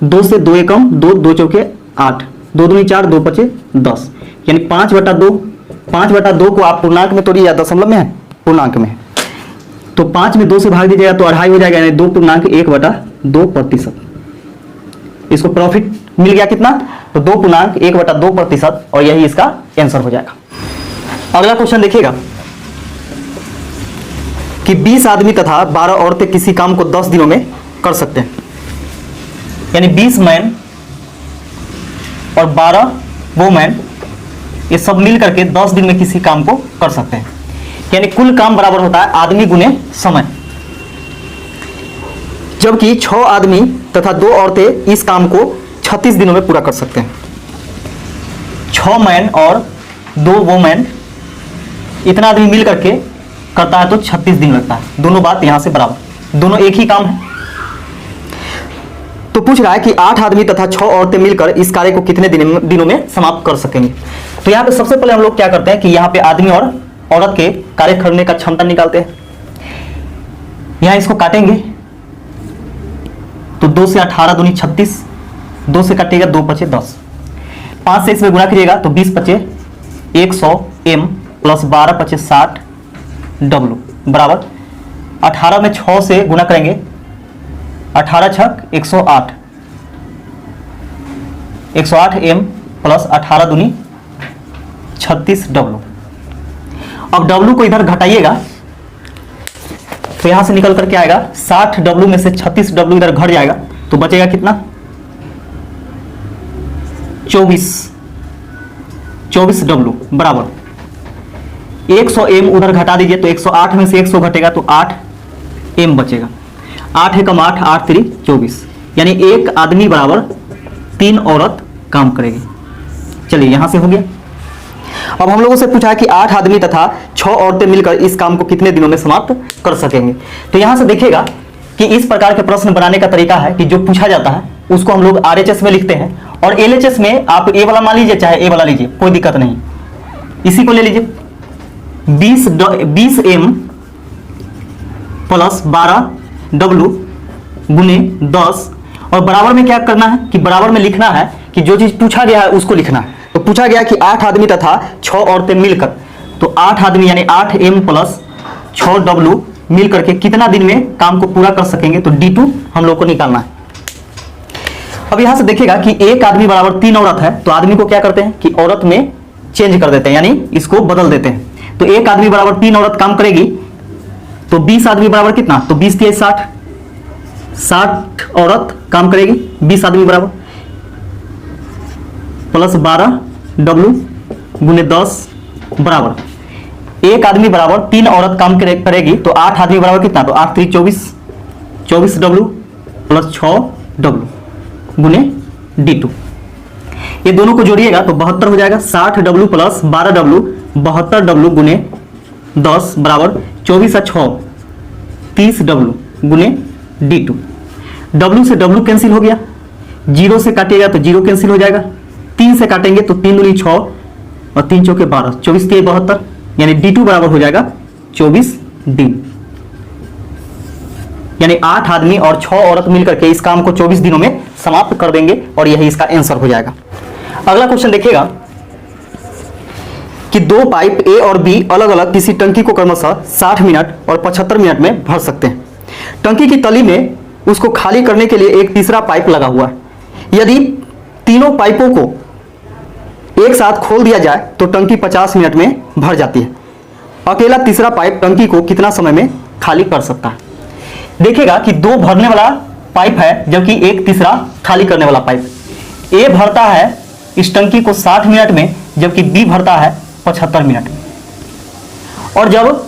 2 से 2 एकम 2, 2 चौके 8, 2 दूनी 4, 2 पचे 10, यानी 5 बटा 2। 5 बटा 2 को आप पूर्णांक में तोड़िए या दशमलव में है? पूर्णांक में है, तो 5 में 2 से भाग दीजिएगा तो 2.5 हो जाएगा, यानी 2.1/2%। इसको प्रॉफिट मिल गया कितना? तो 2.1/2%, और यही इसका आंसर हो जाएगा। अगला क्वेश्चन देखिएगा कि 20 आदमी तथा 12 औरतें किसी काम को 10 दिनों में कर सकते हैं, यानी 20 मैन और 12 वोमैन, ये सब मिल करके 10 दिन में किसी काम को कर सकते हैं। यानी कुल काम बराबर होता है आदमी गुने समय, जबकि 6 आदमी तथा 2 औरतें इस काम को 36 दिनों में पूरा कर सकते हैं। 6 मैन और 2 वोमैन, इतना आदमी मिल करके करता है तो 36 दिन लगता है। दोनों बात यहां से बराबर, दोनों एक ही काम है। तो पूछ रहा है कि 8 आदमी तथा 6 औरतें मिलकर इस कार्य को कितने दिनों में समाप्त कर सकेंगे। तो यहाँ पे सबसे पहले हम लोग क्या करते हैं कि यहाँ पे आदमी और औरत के कार्य करने का क्षमता निकालते हैं। यहाँ इसको काटेंगे तो 2 से 18 दूनी 36, 2 से काटेगा 2 पचे 10, 5 से इसमें गुणा करिएगा तो 20 पचे 100 m प्लस 12 पचे 60 w बराबर 18 में 6 से गुणा करेंगे, 18 छक 108, 108 m प्लस 18 दूनी 36 W। अब W को इधर घटाइएगा तो यहां से निकल करके आएगा 60 W में से 36 W इधर घट जाएगा तो बचेगा कितना 24 W बराबर 100 m उधर घटा दीजिए तो 108 में से 100 घटेगा तो 8 m बचेगा। 8 एकम 8, 8 3 24, यानी एक आदमी बराबर 3 औरत काम करेगी। चलिए यहां से हो गया। अब हम लोगों से पूछा कि 8 आदमी तथा 6 औरतें मिलकर इस काम को कितने दिनों में समाप्त कर सकेंगे। तो यहां से देखिएगा कि इस प्रकार के प्रश्न बनाने का तरीका है कि जो पूछा जाता है उसको हम लोग RHS में लिखते हैं और LHS में आप ए वाला मान लीजिए चाहे ए वाला लीजिए, कोई दिक्कत नहीं। इसी को ले लीजिए 20 m प्लस 12 W गुने 10 और बराबर में क्या करना है कि बराबर में लिखना है कि जो चीज पूछा गया है उसको लिखना है। तो पूछा गया कि 8 आदमी तथा 6 औरतें मिलकर, तो 8 आदमी यानी 8 m प्लस 6 W मिल करके कितना दिन में काम को पूरा कर सकेंगे, तो D2 हम लोग को निकालना है। अब यहां से देखिएगा कि एक आदमी बराबर 3 औरत है तो आदमी को क्या करते हैं कि औरत में चेंज कर देते हैं, यानी इसको बदल देते हैं। तो एक आदमी बराबर 3 औरत काम करेगी तो 20 आदमी बराबर कितना, तो 20 3 60 औरत काम करेगी, 20 आदमी बराबर प्लस 12 W गुने 10 बराबर एक आदमी बराबर 3 औरत काम करेगी तो 8 आदमी बराबर कितना, तो 8 3 24 W प्लस 6 W गुने D2। ये दोनों को जोड़िएगा तो 72 हो जाएगा। 60 W प्लस 12 W 72 W गुने 10 बराबर 24 और 6 30 W गुने D2। W से W कैंसिल हो गया, 0 से काटिएगा तो 0 कैंसिल हो जाएगा, 3 से काटेंगे तो 3 दूनी 6 और 3 चौके 12, 24 3 72, यानी D2 बराबर हो जाएगा 24 दिन। यानी 8 आदमी और 6 औरत मिलकर के इस काम को 24 दिनों में समाप्त कर देंगे और यही इसका आंसर हो जाएगा। अगला क्वेश्चन देखिएगा कि दो पाइप A और B अलग अलग किसी टंकी को क्रमशः 60 मिनट और 75 मिनट में भर सकते हैं। टंकी की तली में उसको खाली करने के लिए एक तीसरा पाइप लगा हुआ है। यदि तीनों पाइपों को एक साथ खोल दिया जाए तो टंकी 50 मिनट में भर जाती है। अकेला तीसरा पाइप टंकी को कितना समय में खाली कर सकता है। देखिएगा कि दो भरने वाला पाइप है जबकि एक तीसरा खाली करने वाला पाइप। A भरता है इस टंकी को 60 मिनट में जबकि B भरता है 75 मिनट में। और जब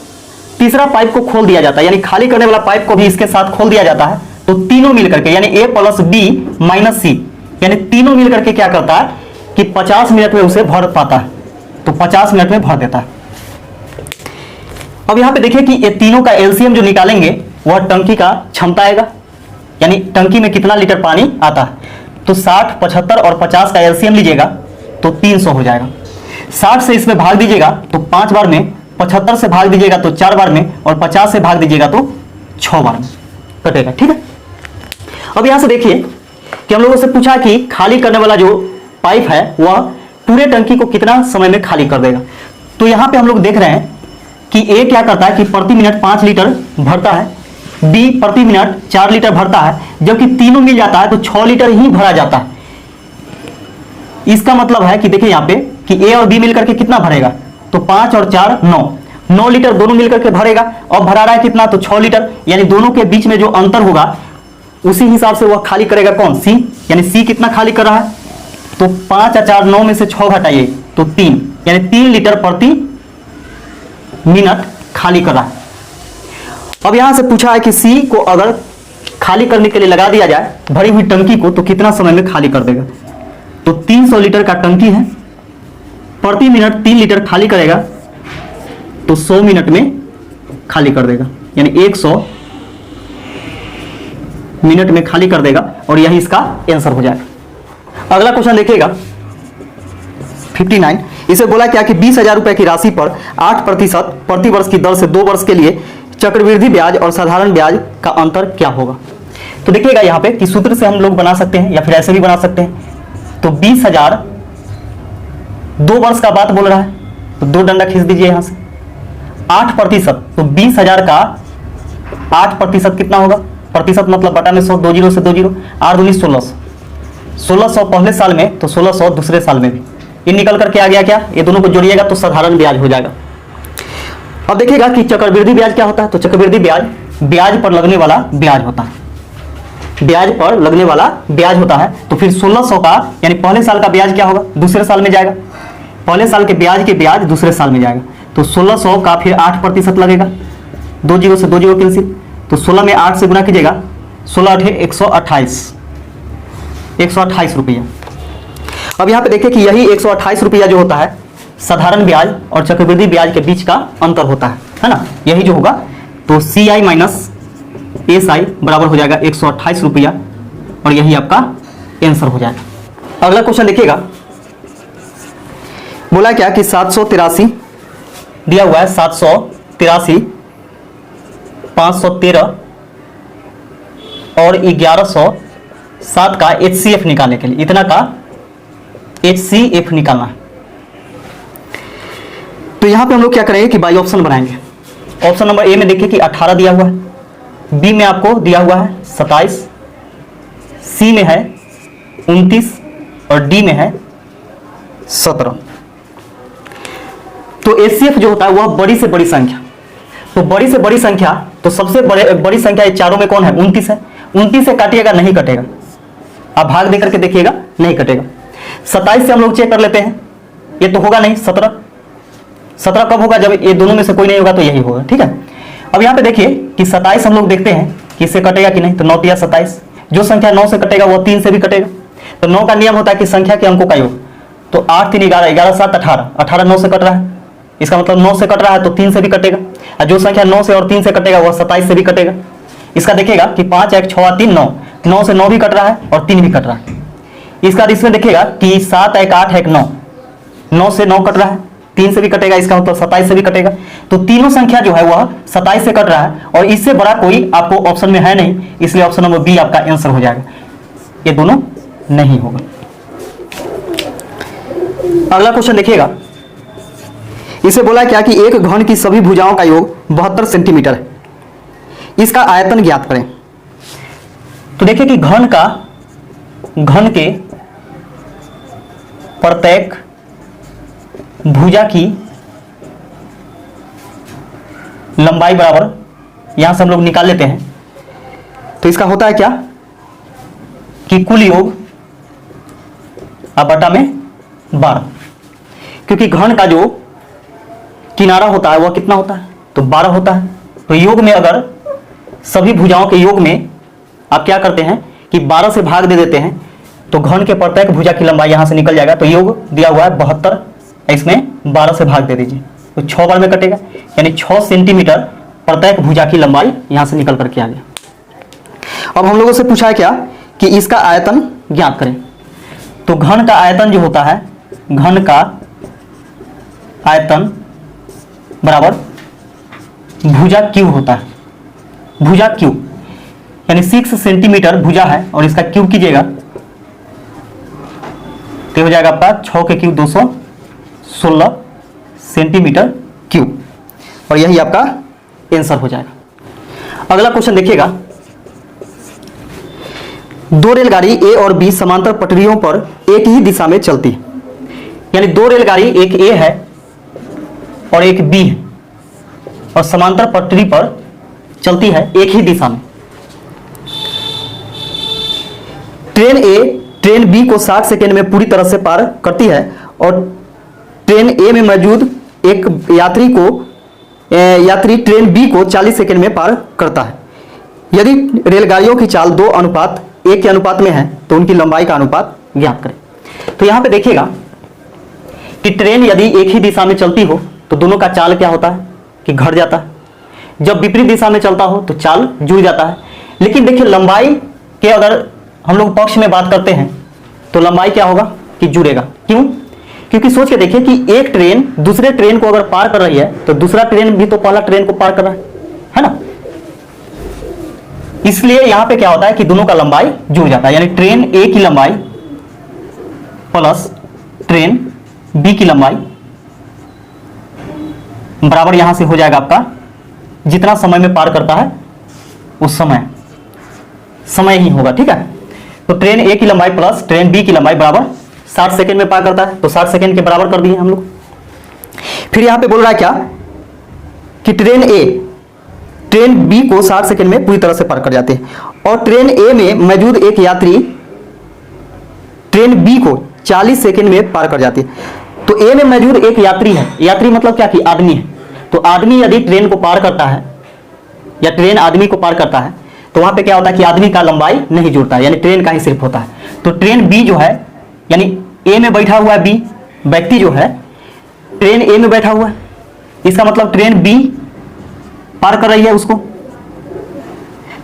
तीसरा पाइप को खोल दिया जाता है यानी खाली करने वाला पाइप को भी इसके साथ खोल दिया जाता है तो तीनों मिलकर के यानी A plus B minus C यानी तीनों मिलकर के क्या करता है कि 50 मिनट में उसे भर पाता है, तो 50 मिनट में भर देता है। अब यहां पे देखिए कि ये तीनों का एलसीएम जो निकालेंगे वह टंकी का क्षमता आएगा, यानी टंकी में कितना लीटर पानी आता है। तो 60 75 और 50 का एलसीएम लीजिएगा तो 300 हो जाएगा। 60 से इसमें भाग दीजिएगा तो 5 बार में, 75 से भाग दीजिएगा तो 4 बार में और 50 से भाग दीजिएगा तो 6 बार में कटेगा। ठीक है। अब यहां से देखिए कि हम लोगों से पूछा कि खाली करने वाला जो पाइप है वह पूरे टंकी को कितना समय में खाली कर देगा। तो यहां पे हम लोग देख रहे हैं कि A क्या करता है कि प्रति मिनट 5 लीटर भरता है, B प्रति मिनट 4 लीटर भरता है, जबकि तीनों मिल जाता है तो 6 लीटर ही भरा जाता है। इसका मतलब है कि देखिए यहाँ पे कि A और B मिलकर के कितना भरेगा, तो 5 और 4 9 लीटर दोनों मिलकर के भरेगा। और भरा रहा है कितना, तो 6 लीटर, यानी दोनों के बीच में जो अंतर होगा उसी हिसाब से वह खाली करेगा कौन, C। यानी C कितना खाली कर रहा है, तो 5 और 4 9 में से 6 घटाइए तो 3, यानी 3 लीटर प्रति मिनट खाली कर रहा है। अब यहां से पूछा है कि C को अगर खाली करने के लिए लगा दिया जाए भरी हुई टंकी को तो कितना समय में खाली कर देगा। तो 300 लीटर का टंकी है, प्रति मिनट 3 लीटर खाली करेगा तो 100 मिनट में खाली कर देगा, यानी 100 मिनट में खाली कर देगा और यही इसका आंसर हो जाएगा। अगला क्वेश्चन देखिएगा 59। इसे बोला क्या कि 20,000 रुपए की राशि पर 8% प्रति वर्ष की दर से 2 वर्ष के लिए चक्रवृद्धि ब्याज और साधारण ब्याज का अंतर क्या होगा। तो देखिएगा यहाँ पे कि सूत्र से हम लोग बना सकते हैं या फिर ऐसे भी बना सकते हैं। तो 20,000 2 वर्ष का बात बोल रहा है तो 2 डंडा खींच दीजिए यहां से। 8% तो 20,000 का 8% कितना होगा, प्रतिशत मतलब बटा में 100, 2 जीरो से 2 जीरो, 8 दूनी 16, 1600 पहले साल में तो 1600 दूसरे साल में भी। ये निकल करके आ गया क्या, ये दोनों को जोड़िएगा तो साधारण ब्याज हो जाएगा। अब देखिएगा कि चक्रवृद्धि ब्याज क्या होता है। तो चक्रवृद्धि ब्याज ब्याज पर लगने वाला ब्याज होता है, ब्याज पर लगने वाला ब्याज होता है। तो फिर 1600 का यानी पहले साल का ब्याज क्या होगा, दूसरे साल में जाएगा। पहले साल के ब्याज दूसरे साल में जाएगा। तो 1600 का फिर 8% लगेगा, 2 जीरो से 2 जीरो कैंसिल। तो 16 में 8 से गुना कीजिएगा, 16 8 128 रुपया। अब यहाँ पे देखिए कि यही 128 रुपया जो होता है साधारण ब्याज और चक्रवृद्धि ब्याज के बीच का अंतर होता है ना, यही जो होगा। तो CI माइनस SI बराबर हो जाएगा 128 रुपया और यही आपका आंसर हो जाएगा। अगला क्वेश्चन देखिएगा, बोला क्या कि 783 दिया हुआ है, 783 513 और 1107 का HCF निकालने के लिए, इतना का HCF निकालना है। तो यहां पे हम लोग क्या करेंगे कि बाई ऑप्शन बनाएंगे। ऑप्शन नंबर ए में देखिए कि 18 दिया हुआ है, बी में आपको दिया हुआ है 27, सी में है 29 और डी में है 17। तो HCF जो होता है वह बड़ी से बड़ी संख्या, तो बड़ी से बड़ी संख्या, तो सबसे बड़ी संख्या ये चारों में कौन है, 29 है। 29 से काटिएगा नहीं कटेगा, आप भाग देकर के देखिएगा नहीं कटेगा। 27 से हम लोग चेक कर लेते हैं, ये तो होगा नहीं। 17 कब होगा, जब ये दोनों में से कोई नहीं होगा तो यही होगा, ठीक है। अब यहाँ पे देखिए कि 27 हम लोग देखते हैं कि इससे कटेगा कि नहीं। तो 9 या 27, जो संख्या 9 से कटेगा वो 3 से भी कटेगा। तो 9 का नियम होता है कि संख्या के अंकों का योग। तो 8 3 11, 11 7 18, 18 9 से कट रहा है, इसका मतलब 9 से कट रहा है तो 3 से भी कटेगा। और जो संख्या 9 से और 3 से कटेगा वह 27 से भी कटेगा। इसका देखिएगा कि 5 1 6 3 9, 9 से 9 भी कट रहा है और 3 भी कट रहा है। इसका इसमें देखिएगा कि 7 1 8 1 9, 9 से 9 कट रहा है, 3 से भी कटेगा, इसका मतलब 27 से भी कटेगा। तो तीनों संख्या जो है वह 27 से कट रहा है और इससे बड़ा कोई आपको ऑप्शन में है नहीं, इसलिए ऑप्शन नंबर बी आपका आंसर हो जाएगा, ये दोनों नहीं होगा। अगला क्वेश्चन देखिएगा, इसे बोला क्या कि एक घन की सभी भुजाओं का योग 72 सेंटीमीटर है, इसका आयतन ज्ञात करें। तो देखिए कि घन के प्रत्येक भुजा की लंबाई बराबर, यहां से हम लोग निकाल लेते हैं। तो इसका होता है क्या कि कुल योग बटा में 12, क्योंकि घन का जो किनारा होता है वह कितना होता है, तो 12 होता है। तो योग में अगर सभी भुजाओं के योग में आप क्या करते हैं कि 12 से भाग दे देते हैं, तो घन के प्रत्येक भुजा की लंबाई यहां से निकल जाएगा। तो योग दिया हुआ है 72, इसमें 12 से भाग दे दीजिए तो 6 बार में कटेगा, यानी 6 सेंटीमीटर प्रत्येक भुजा की लंबाई यहां से निकल करके आ गया। अब हम लोगों से पूछा है क्या कि इसका आयतन ज्ञात करें। तो घन का आयतन जो होता है, घन का आयतन बराबर भुजा क्यूब होता है, भुजा क्यूब, यानी 6 सेंटीमीटर भुजा है और इसका क्यूब कीजिएगा तो हो जाएगा आपका 6 के क्यूब 216 सेंटीमीटर क्यूब और यही आपका आंसर हो जाएगा। अगला क्वेश्चन देखिएगा, दो रेलगाड़ी ए और बी समांतर पटरियों पर एक ही दिशा में चलती है, यानी दो रेलगाड़ी, एक ए है और एक बी है और समांतर पटरी पर चलती है एक ही दिशा में। ट्रेन ए ट्रेन बी को 60 सेकेंड में पूरी तरह से पार करती है और ट्रेन ए में मौजूद एक यात्री ट्रेन बी को 40 सेकेंड में पार करता है। यदि रेलगाड़ियों की चाल 2:1 के अनुपात में है तो उनकी लंबाई का अनुपात ज्ञात करें। तो यहां पे देखिएगा कि ट्रेन यदि एक ही दिशा में चलती हो तो दोनों का चाल क्या होता है कि घट जाता है, जब विपरीत दिशा में चलता हो तो चाल जुड़ जाता है। लेकिन देखिए लंबाई के अगर हम लोग पक्ष में बात करते हैं तो लंबाई क्या होगा कि जुड़ेगा। क्यों? क्योंकि सोच के देखिए कि एक ट्रेन दूसरे ट्रेन को अगर पार कर रही है तो दूसरा ट्रेन भी तो पहला ट्रेन को पार कर रहा है ना, इसलिए यहां पे क्या होता है कि दोनों का लंबाई जुड़ जाता है, यानी ट्रेन ए की लंबाई प्लस ट्रेन बी की लंबाई बराबर यहां से हो जाएगा आपका जितना समय में पार करता है उस समय ही होगा, ठीक है। तो ट्रेन ए की लंबाई प्लस ट्रेन बी की लंबाई बराबर 60 सेकंड में पार करता है, तो 60 सेकंड के बराबर कर दिए हम लोग। फिर यहां पे बोल रहा है क्या कि ट्रेन ए ट्रेन बी को 60 सेकंड में पूरी तरह से पार कर जाते हैं और ट्रेन ए में मौजूद एक यात्री ट्रेन बी को 40 सेकंड में पार कर जाती है। तो ए में मौजूद एक यात्री है, यात्री मतलब क्या कि आदमी है, तो आदमी यदि ट्रेन को पार करता है या ट्रेन आदमी को पार करता है तो वहां पे क्या होता है कि आदमी का लंबाई नहीं जुड़ता है, यानी ट्रेन का ही सिर्फ होता है। तो ट्रेन बी जो है यानी ए में बैठा हुआ है, बी व्यक्ति जो है ट्रेन ए में बैठा हुआ है, इसका मतलब ट्रेन बी पार कर रही है उसको,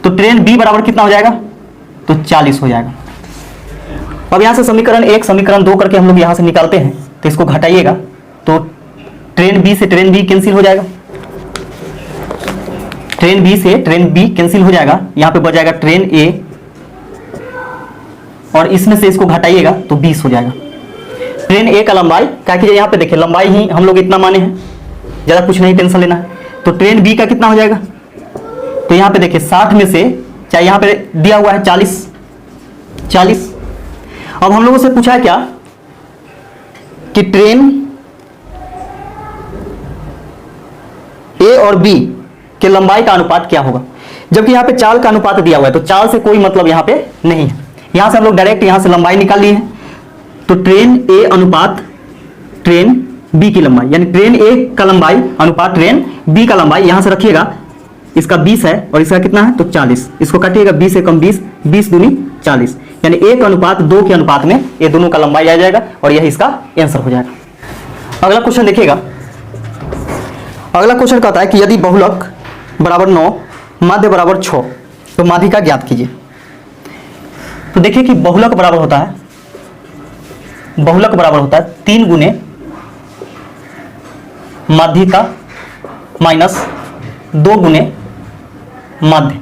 तो ट्रेन बी बराबर कितना हो जाएगा, तो 40 हो जाएगा। अब यहां से समीकरण 1 समीकरण 2 करके हम लोग यहां से निकालते हैं, तो इसको घटाइएगा तो ट्रेन बी से ट्रेन बी कैंसिल हो जाएगा, ट्रेन बी से ट्रेन बी कैंसिल हो जाएगा, यहां पे बच जाएगा ट्रेन ए और इसमें से इसको घटाइएगा तो 20 हो जाएगा। ट्रेन ए का लंबाई क्या कीजिए, यहां पे देखिए लंबाई ही हम लोग इतना माने हैं, ज्यादा कुछ नहीं टेंशन लेना है। तो ट्रेन बी का कितना हो जाएगा, तो यहां पे देखिए 60 में से चाहे यहां पे दिया हुआ है 40। अब हम लोगों से पूछा है क्या कि ट्रेन ए और बी के लंबाई का अनुपात क्या होगा, जबकि यहां पे चाल का अनुपात दिया हुआ है, तो चाल से कोई मतलब यहां पे नहीं है। यहां से हम लोग डायरेक्ट यहां से लंबाई निकाल लिए हैं, तो ट्रेन ए अनुपात ट्रेन बी की लंबाई, यानी ट्रेन ए का लंबाई अनुपात ट्रेन बी का लंबाई, यहां से रखिएगा इसका 20 है और इसका कितना है तो 40, इसको काटिएगा 20 से कम 20, 20 दूनी 40, यानी 1 अनुपात 2 के अनुपात में ये दोनों का लंबाई आ जाएगा और यही इसका आंसर हो जाएगा। अगला क्वेश्चन देखिएगा, अगला क्वेश्चन कहता है कि यदि बहुलक बराबर 9 माध्य बराबर 6 तो माध्यिका ज्ञात कीजिए। तो देखिए कि बहुलक बराबर होता है 3 गुने माध्यिका माइनस 2 गुने माध्य।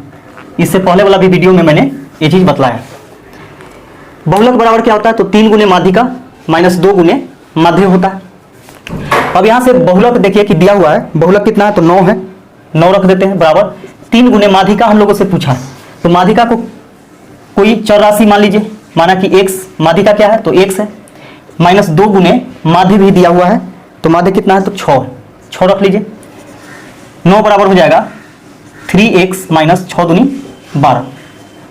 इससे पहले वाला भी वीडियो में मैंने ये चीज बतलाया। बहुलक बराबर क्या होता है, तो 3 गुने माध्यिका माइनस 2 गुने माध्य होता है। अब यहां से बहुलक देखिए कि दिया हुआ है, बहुलक कितना है तो 9 है, 9 रख देते हैं बराबर 3 गुने माध्यिका हम लोगों से पूछा है, तो माध्यिका को कोई चर राशि मान लीजिए, माना कि x माध्यिका क्या है तो x है, माइनस 2 गुने माध्य भी दिया हुआ है, तो माध्य कितना है तो 6 है, 6 रख लीजिए। 9 बराबर हो जाएगा 3x माइनस 6 दूनी 12,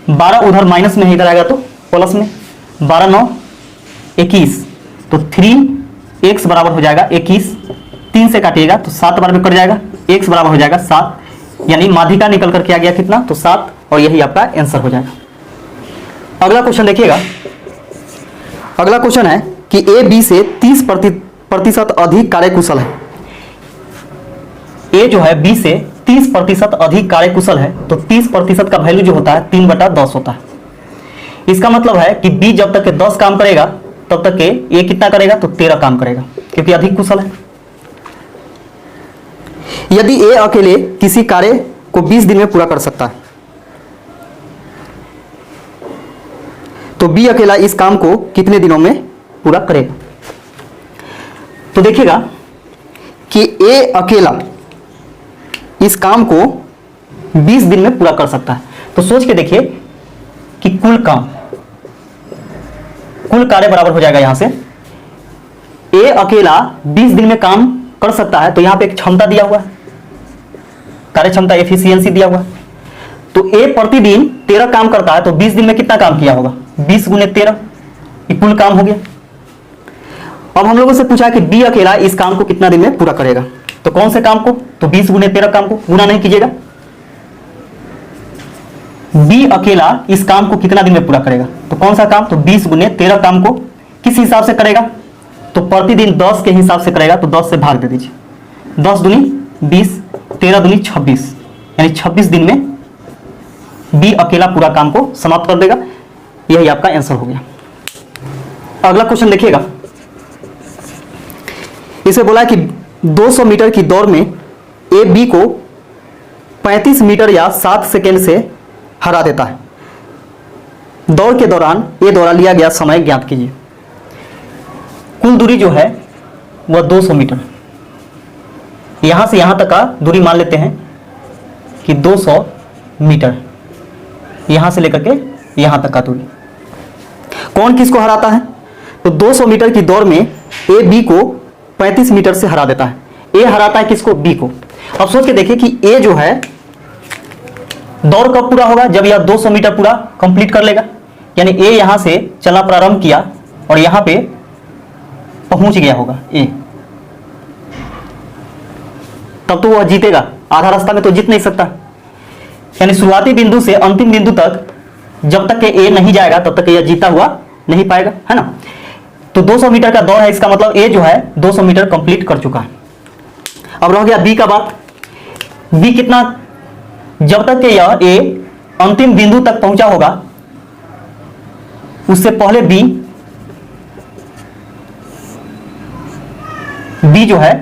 12 उधर माइनस में है, इधर आएगा तो प्लस में, 12 9 21, तो 3x बराबर हो जाएगा 21, 3 से काटिएगा तो 7 बार में कट जाएगा, x बराबर हो जाएगा 7, यानी माध्यिका निकल करके आ गया कितना तो 7, और यही आपका आंसर हो जाएगा। अगला क्वेश्चन देखिएगा, अगला क्वेश्चन है कि ए बी से 30% अधिक कार्यकुशल है। ए जो है बी से 30% अधिक कार्यकुशल है, तो 30% का वैल्यू जो होता है 3/10 होता है। इसका मतलब है कि बी जब तक के 10 काम करेगा तब तक के ए कितना करेगा तो 13 काम करेगा, क्योंकि अधिक कुशल है। यदि ए अकेले किसी कार्य को 20 दिन में पूरा कर सकता है तो बी अकेला इस काम को कितने दिनों में पूरा करेगा। तो देखिएगा कि ए अकेला इस काम को 20 दिन में पूरा कर सकता है, तो सोच के देखिए कि कुल कार्य बराबर हो जाएगा, यहां से ए अकेला 20 दिन में काम कर सकता है, तो यहां पे एक क्षमता दिया हुआ है, कार्य क्षमता एफिशिएंसी दिया हुआ है, तो ए प्रतिदिन 13 काम करता है, तो 20 दिन में कितना काम किया होगा 20 गुने 13, कुल काम हो गया। अब हम लोगों से पूछा कि बी अकेला इस काम को कितना दिन में पूरा करेगा, तो कौन से काम को, तो 20 गुने 13 काम को, गुना नहीं कीजिएगा, बी अकेला इस काम को कितना दिन में पूरा करेगा, तो कौन सा काम, तो 20 गुने 13 काम को किस हिसाब से करेगा, तो प्रतिदिन 10 के हिसाब से करेगा, तो 10 से भाग दे दीजिए, 10 दूनी 20, 13 दूनी 26, यानी 26 दिन में बी अकेला पूरा काम को समाप्त कर देगा। यही आपका आंसर हो गया। अगला क्वेश्चन देखिएगा, इसे बोला कि 200 मीटर की दौड़ में ए बी को 35 मीटर या 7 सेकेंड से हरा देता है। दौड़ के दौरान ए द्वारा लिया गया समय ज्ञात कीजिए। कुल दूरी जो है वह 200 मीटर, यहां से यहां तक का दूरी मान लेते हैं कि 200 मीटर, यहां से लेकर के यहां तक का दूरी। कौन किसको हराता है? तो 200 मीटर की दौड़ में ए बी को 35 मीटर से हरा देता है। ए हराता है किसको? बी को। अब सोच के देखिए कि ए जो है दौड़ कब पूरा होगा? जब यह 200 मीटर पूरा कंप्लीट कर लेगा। यानी ए यहां से चलना प्रारंभ किया और यहां पे पहुंच गया होगा ए, तब तो वह जीतेगा। आधा रास्ता में तो जीत नहीं सकता। यानी शुरुआती बिंदु से अंतिम बिंदु तक जब तक के ए नहीं जाएगा तब तक यह जीता हुआ नहीं पाएगा, है ना। तो 200 मीटर का दौड़ है, इसका मतलब ए जो है 200 मीटर कंप्लीट कर चुका है। अब रह गया बी का बात। बी कितना, जब तक के यह ए अंतिम बिंदु तक पहुंचा होगा उससे पहले बी जो है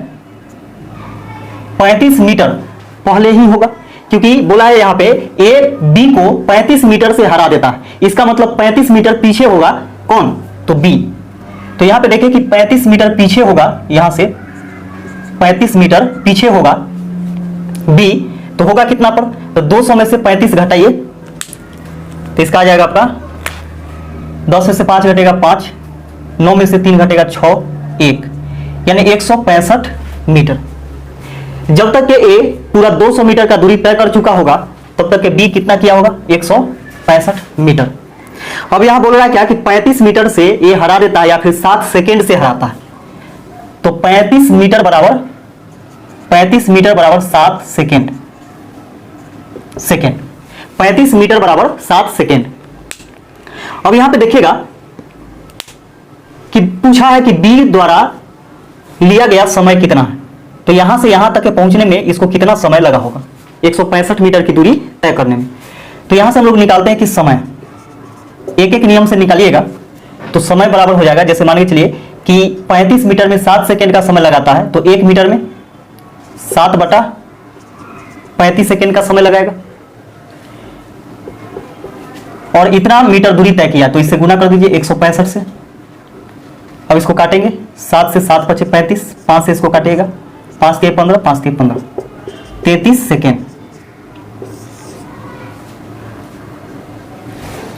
35 मीटर पहले ही होगा, क्योंकि बोला है यहां पे ए बी को 35 मीटर से हरा देता है। इसका मतलब 35 मीटर पीछे होगा कौन? तो बी। तो यहां पे देखिए कि 35 मीटर पीछे होगा, यहां से 35 मीटर पीछे होगा बी, तो होगा कितना पर? तो 200 में से 35 घटाइए तो इसका आ जाएगा आपका 10 में से 5 घटेगा 5, 9 में से 3 घटेगा 6, 1, यानी 165 मीटर। जब तक के ए पूरा 200 मीटर का दूरी तय कर चुका होगा तब तक के बी कितना किया होगा? 165 मीटर। अब यहां बोल रहा है क्या कि 35 मीटर से ए हरा देता है या फिर 7 सेकेंड से हराता है। तो 35 मीटर बराबर 7 सेकेंड। 35 मीटर बराबर 7 सेकेंड। अब यहां पे देखिएगा कि पूछा है कि बी द्वारा लिया गया समय कितना है। तो यहां से यहां तक के पहुंचने में इसको कितना समय लगा होगा? 165 मीटर की दूरी तय करने में। तो यहां से हम लोग निकालते हैं कि समय एक एक नियम से निकालिएगा तो समय बराबर हो जाएगा। जैसे मान के चलिए कि 35 मीटर में 7 सेकेंड का समय लगाता है, तो 1 मीटर में 7/35 सेकेंड का समय लगाएगा। और इतना मीटर दूरी तय किया तो इससे गुना कर दीजिए 165 से। अब इसको काटेंगे, 7 से 7 बचे 35, 5 से इसको काटिएगा, 5 के 15, 5 के 15, 33 सेकेंड।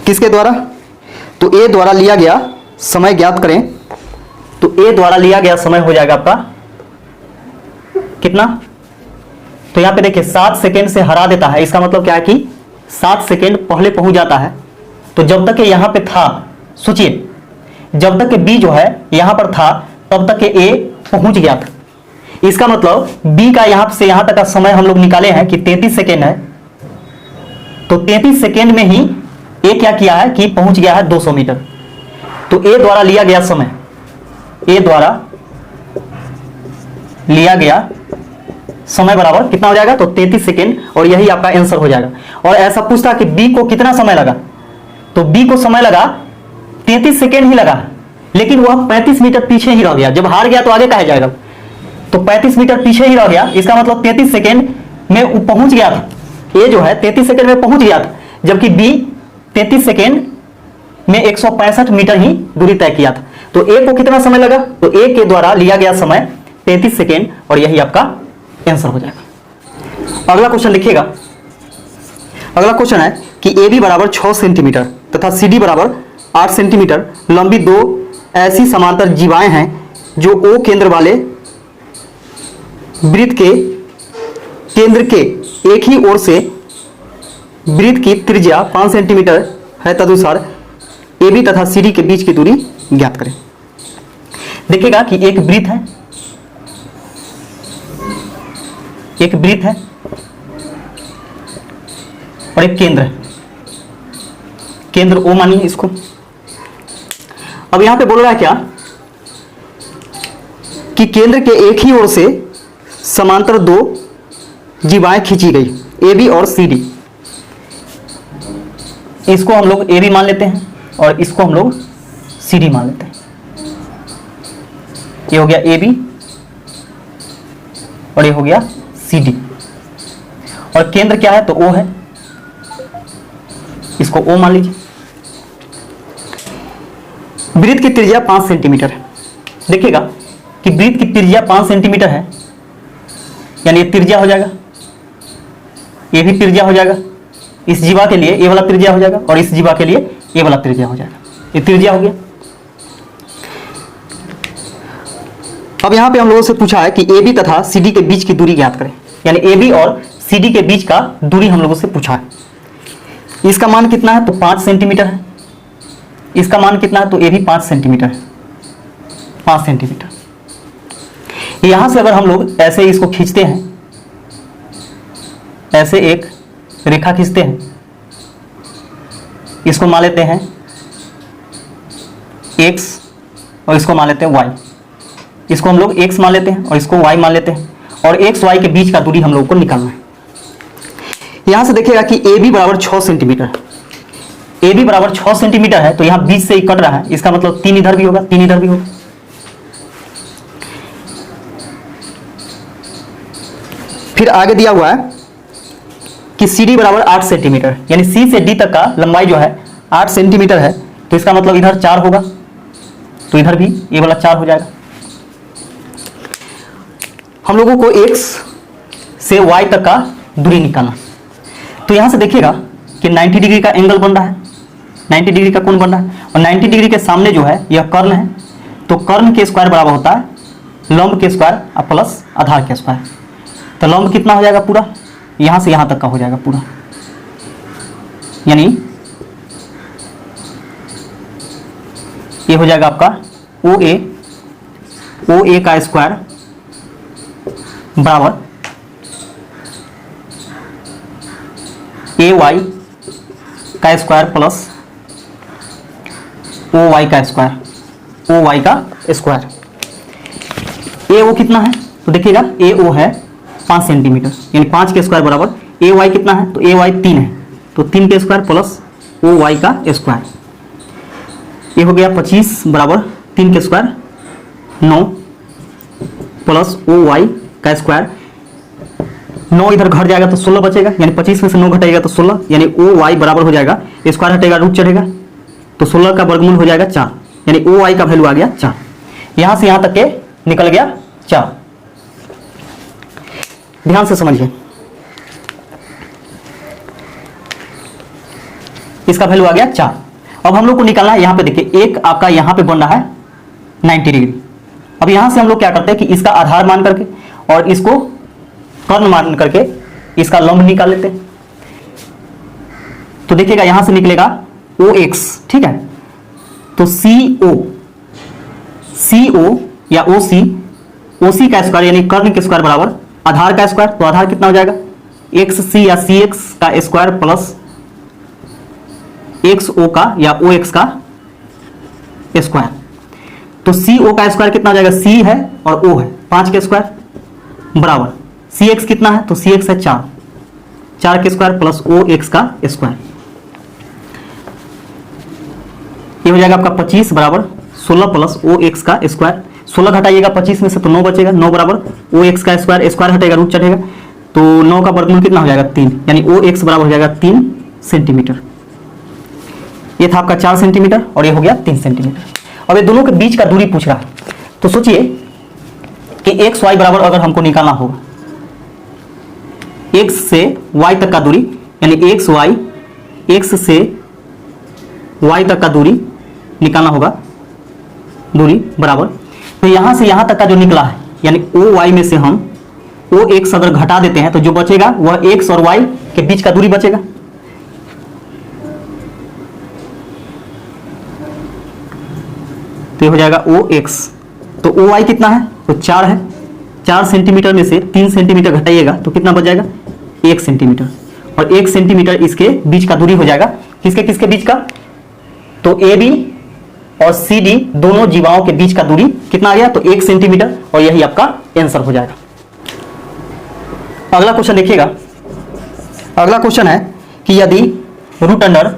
किसके द्वारा? तो ए द्वारा लिया गया समय ज्ञात करें। तो ए द्वारा लिया गया समय हो जाएगा आपका कितना? तो यहां पे देखिए 7 सेकेंड से हरा देता है, इसका मतलब क्या है कि 7 सेकेंड पहले पहुंच जाता है। तो जब तक यहां पे था, सोचिए जब तक बी जो है यहां पर था तब तक ए पहुंच गया था। इसका मतलब बी का यहां से यहां तक का समय हम लोग निकाले हैं कि 33 सेकेंड है। तो 33 सेकेंड में ही ए क्या किया है कि पहुंच गया है 200 मीटर। तो ए द्वारा लिया गया समय, ए द्वारा लिया गया समय बराबर कितना हो जाएगा? तो 33 सेकेंड, और यही आपका आंसर हो जाएगा। और ऐसा पूछता कि बी को कितना समय लगा, तो बी को समय लगा 33 सेकेंड ही लगा, लेकिन वह 35 मीटर पीछे ही रह गया। जब हार गया तो आगे कहा जाएगा, तो 35 मीटर पीछे ही रह गया। इसका मतलब 33 सेकेंड में वो पहुंच गया था, ए जो है 33 सेकेंड में पहुंच गया था, जबकि बी 33 सेकेंड में 165 मीटर ही दूरी तय किया था। तो ए को कितना समय लगा? तो ए के द्वारा लिया गया समय 33 सेकेंड, और यही आपका आंसर हो जाएगा। अगला क्वेश्चन लिखिएगा। अगला क्वेश्चन है कि ए बी बराबर 6 सेंटीमीटर तथा सी डी बराबर 8 सेंटीमीटर लंबी दो ऐसी समांतर जीवाएं हैं जो ओ केंद्र वाले वृत्त के केंद्र के एक ही ओर से वृत्त की त्रिज्या 5 सेंटीमीटर है। तदनुसार ए बी तथा सी डी के बीच की दूरी ज्ञात करें। देखिएगा कि एक वृत्त है, एक वृत्त है और एक केंद्र है। केंद्र ओ मानिए इसको। अब यहां पे बोल रहा है क्या कि केंद्र के एक ही ओर से समांतर दो जीवाएं खींची गई, ए बी और सी डी। इसको हम लोग ए बी मान लेते हैं और इसको हम लोग सी डी मान लेते हैं। ये हो गया ए बी और ये हो गया सी डी, और केंद्र क्या है? तो ओ है, इसको ओ मान लीजिए। वृत्त की त्रिज्या 5 सेंटीमीटर है। देखिएगा कि वृत्त की त्रिज्या 5 सेंटीमीटर है, यानी ये त्रिज्या हो जाएगा, ये भी त्रिज्या हो जाएगा। इस जीवा के लिए ये वाला त्रिज्या हो जाएगा और इस जीवा के लिए ये वाला त्रिज्या हो जाएगा। ये त्रिज्या हो गया। अब यहां पे हम लोगों से पूछा है कि AB तथा CD के बीच की दूरी ज्ञात करें, यानी AB और CD के बीच का दूरी हम लोगों से पूछा है। इसका मान कितना है? तो 5 सेंटीमीटर है। इसका मान कितना है? तो ये भी 5 सेंटीमीटर है, 5 सेंटीमीटर। यहां से अगर हम लोग ऐसे इसको खींचते हैं, ऐसे एक रेखा खींचते हैं, इसको मान लेते हैं x और इसको मान लेते हैं y। इसको हम लोग x मान लेते हैं और इसको y मान लेते हैं, और x y के बीच का दूरी हम लोग को निकालना है। यहां से देखिएगा कि AB बराबर 6 सेंटीमीटर, AB बराबर 6 सेंटीमीटर है, तो यहां बीच से ही कट रहा है, इसका मतलब 3 इधर भी होगा, 3 इधर भी होगा। फिर आगे दिया हुआ है कि CD बराबर 8 सेंटीमीटर, यानी C से D तक का लंबाई जो है 8 सेंटीमीटर है, तो इसका मतलब इधर 4 होगा, तो इधर भी ये वाला 4 हो जाएगा। हम लोगों को x से y तक का दूरी निकालना, तो यहां से देखिएगा कि 90 डिग्री का एंगल बन रहा है, 90 डिग्री का कोण बन रहा है, और 90 डिग्री के सामने जो है यह कर्ण है, तो कर्ण के स्क्वायर बराबर होता है लंब के स्क्वायर प्लस आधार के स्क्वायर। तो लंब कितना हो जाएगा? पूरा यहां से यहां तक का हो जाएगा पूरा, यानी ये हो जाएगा आपका OA का स्क्वायर बराबर AY का स्क्वायर प्लस OY का स्क्वायर, OY का स्क्वायर। AO कितना है? तो देखिएगा AO है 5 सेंटीमीटर, यानी 5 के स्क्वायर बराबर AY कितना है? तो AY 3 है, तो 3 के स्क्वायर प्लस OY का स्क्वायर। ये हो गया 25 बराबर 3 के स्क्वायर 9 प्लस OY का स्क्वायर। 9 इधर घट जाएगा तो 16 बचेगा, यानी 25 में से 9 घटाएगा तो 16, यानी OY बराबर हो जाएगा, स्क्वायर हटेगा रूट चढ़ेगा, तो 16 का वर्गमूल हो जाएगा 4, यानी OY का वैल्यू आ गया 4। यहां से यहां तक के निकल गया 4। ध्यान से समझिए, इसका वैल्यू आ गया 4। अब हम लोग को निकालना है, यहां पे देखिए एक आपका यहां पे बन रहा है 90 डिग्री। अब यहां से हम लोग क्या करते हैं कि इसका आधार मान करके और इसको कर्ण मान करके इसका लंब निकाल लेते हैं। तो देखिएगा यहां से निकलेगा OX, ठीक है, तो CO या OC का स्क्वायर यानी कर्ण के स्क्वायर बराबर आधार का स्क्वायर, तो आधार कितना हो जाएगा? XC या CX का स्क्वायर प्लस XO का या OX का स्क्वायर। तो CO का स्क्वायर कितना हो जाएगा? C है और O है 5 के स्क्वायर बराबर CX कितना है? तो CX है 4 के स्क्वायर प्लस OX का स्क्वायर। ये हो जाएगा आपका 25 बराबर 16 प्लस OX का स्क्वायर। 16 घटाइएगा 25 में से तो 9 बचेगा, 9 बराबर OX का स्क्वायर, स्क्वायर हटेगा रूट चढ़ेगा, तो 9 का वर्गमूल कितना हो जाएगा? 3, यानी OX बराबर हो जाएगा 3 सेंटीमीटर। ये था आपका 4 सेंटीमीटर और ये हो गया 3 सेंटीमीटर। अब ये दोनों के बीच का दूरी पूछ रहा है, तो सोचिए कि XY बराबर अगर हमको निकालना होगा, X से Y तक का दूरी, यानी X से Y तक का दूरी निकालना होगा, दूरी बराबर, तो यहां से यहां तक का जो निकला है, यानी OY में से हम OX अगर घटा देते हैं तो जो बचेगा वह X और Y के बीच का दूरी बचेगा। तो ये हो जाएगा OX, तो OY कितना है? तो 4 है, 4 सेंटीमीटर में से 3 सेंटीमीटर घटाइएगा तो कितना बच जाएगा? 1 सेंटीमीटर, और 1 सेंटीमीटर इसके बीच का दूरी हो जाएगा। किसके किसके बीच का? तो AB और CD दोनों जीवाओं के बीच का दूरी कितना आ गया? तो 1 सेंटीमीटर, और यही आपका आंसर हो जाएगा। अगला क्वेश्चन देखिएगा। अगला क्वेश्चन है कि यदि रूट अंडर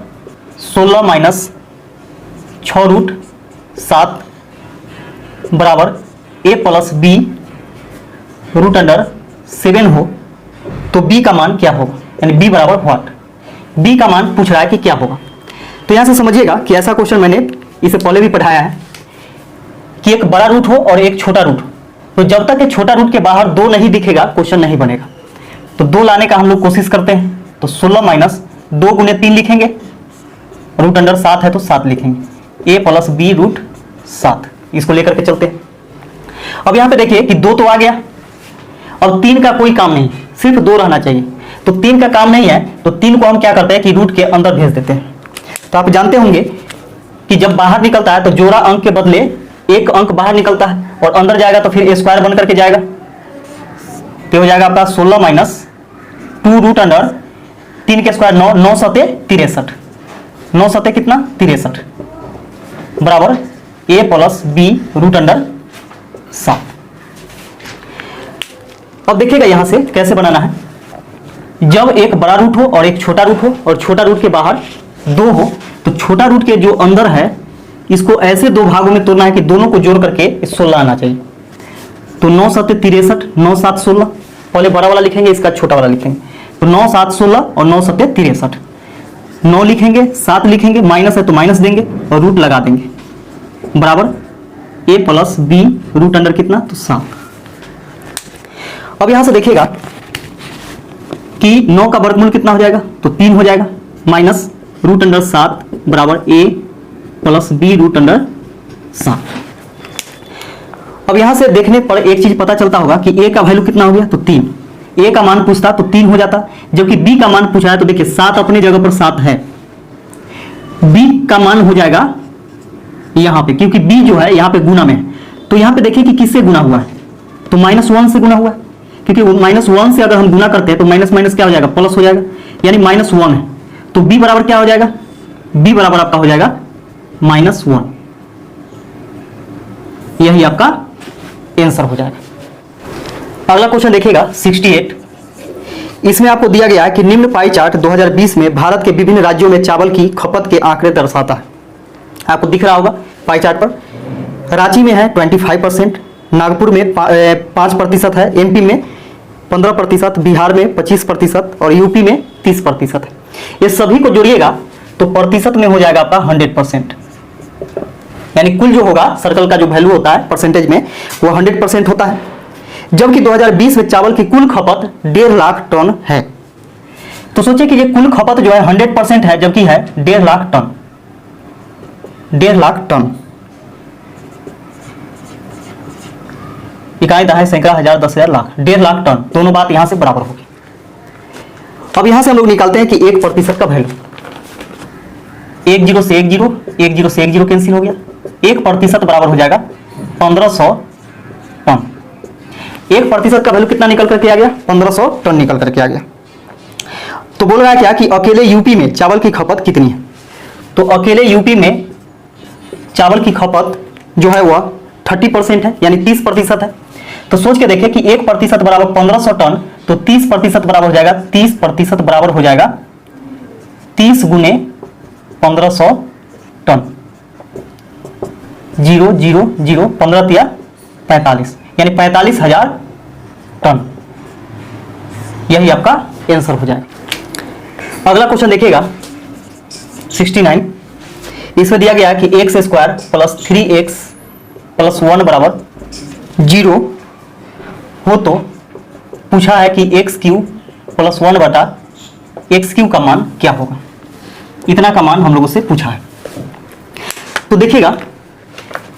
16 माइनस 6 रूट 7 बराबर A plus B root under 7 हो, तो B का मान क्या होगा? यानी B बराबर व्हाट? B का मान पूछ रहा है कि क्या होगा। तो यहां से समझिएगा कि ऐसा क्वेश्चन मैंने इसे पहले भी पढ़ाया है कि एक बड़ा रूट हो और एक छोटा रूट हो, तो जब तक एक छोटा रूट के बाहर 2 नहीं दिखेगा क्वेश्चन नहीं बनेगा। तो 2 लाने का हम लोग कोशिश करते हैं, तो 16 माइनस 2 गुने 3 लिखेंगे, रूट अंडर 7 है तो 7 लिखेंगे, a प्लस बी रूट 7, इसको लेकर के चलते हैं। अब यहां पे देखिए कि 2 तो आ गया, अब 3 का कोई काम नहीं, सिर्फ 2 रहना चाहिए। तो 3 का काम नहीं है, तो 3 को हम क्या करते हैं कि रूट के अंदर भेज देते हैं। तो आप जानते होंगे कि जब बाहर निकलता है तो जोड़ा अंक के बदले एक अंक बाहर निकलता है और अंदर जाएगा तो फिर स्क्वायर बन करके जाएगा। तो हो जाएगा आपका 16 माइनस 2 रूट अंडर 3 के स्क्वायर 9, 9 सते 63, 9 सते कितना 63 बराबर a plus B root under 7। अब देखिएगा यहां से कैसे बनाना है। जब एक बड़ा रूट हो और एक छोटा रूट हो और छोटा रूट के बाहर 2 हो, तो छोटा रूट के जो अंदर है इसको ऐसे 2 भागों में तोड़ना है कि दोनों को जोड़ करके 16 आना चाहिए। तो 9 सते 63, 9 7 16, पहले बड़ा वाला लिखेंगे, इसका छोटा वाला लिखेंगे। तो 9 7 16 और 9 सते 63, 9 लिखेंगे 7 लिखेंगे, माइनस है तो माइनस देंगे और रूट लगा देंगे बराबर a plus B root under कितना तो 7। अब यहां से देखिएगा कि 9 का वर्गमूल कितना हो जाएगा तो 3 हो जाएगा, माइनस रूट अंडर 7 बराबर a plus B root under 7। अब यहां से देखने पर एक चीज पता चलता होगा कि a का वैल्यू कितना हो गया तो 3, a का मान पूछता तो 3 हो जाता, जबकि b का मान पूछा है तो देखिए 7 अपनी जगह पर 7 है, b का मान हो जाएगा यहां पे, क्योंकि b जो है यहां पे गुना में है। तो यहां पे देखिए कि किससे गुना हुआ है तो -1 से गुना हुआ है, क्योंकि -1 से अगर हम गुना करते हैं तो माइनस माइनस क्या हो जाएगा प्लस हो जाएगा, यानी -1 है। तो b बराबर क्या हो जाएगा, b बराबर आपका हो जाएगा -1, यही आपका आंसर हो जाएगा। अगला क्वेश्चन देखिएगा 68। इसमें आपको दिया गया है कि निम्न पाई चार्ट 2020 में भारत के विभिन्न राज्यों में चावल की खपत के आंकड़े दर्शाता है। आपको दिख रहा होगा पाई चार्ट पर। रांची में है 25%, नागपुर में 5% है, एमपी में 15%, बिहार में 25% और यूपी में 30% है। ये सभी को जोड़िएगा तो प्रतिशत में हो जाएगा आपका 100%, यानी कुल जो होगा सर्कल का जो वैल्यू होता है परसेंटेज में वो 100% होता है। जबकि 2020 में चावल की कुल खपत 1.5 लाख टन है। तो सोचिए कि ये कुल खपत जो है 100% है, जबकि है 1.5 लाख टन, 1.5 लाख टन। इकाई दहाई सैकड़ा हजार 10,000 लाख, 1.5 लाख टन, दोनों बात यहां से बराबर होगी। अब यहां से हम लोग निकालते हैं कि 1% का वैल्यू, 1 0 से 1 0, 1 0 से 1 0 कैंसिल हो गया, 1% बराबर हो जाएगा 1500 टन। 1% का वैल्यू कितना निकल करके आ गया 1500 टन निकल करके आ गया। तो बोल रहा है क्या कि अकेले यूपी में चावल की खपत कितनी है। तो अकेले यूपी में चावल की खपत जो है वह 30% है, यानी 30% है। तो सोच के देखें कि 1% बराबर 1500 टन, तो 30% बराबर हो जाएगा 30% बराबर हो जाएगा 30 गुने 1500 टन, 0 0 0 15 तिया 45, यानी 45,000 टन। यही आपका आंसर हो जाएगा। अगला क्वेश्चन देखिएगा 69। इसमें दिया गया कि x square plus 3x plus 1 बराबर 0 हो तो पूछा है कि एक्स क्यू प्लस 1 बटा एक्स क्यू का मान क्या होगा। इतना का मान हम लोगों से पूछा है। तो देखिएगा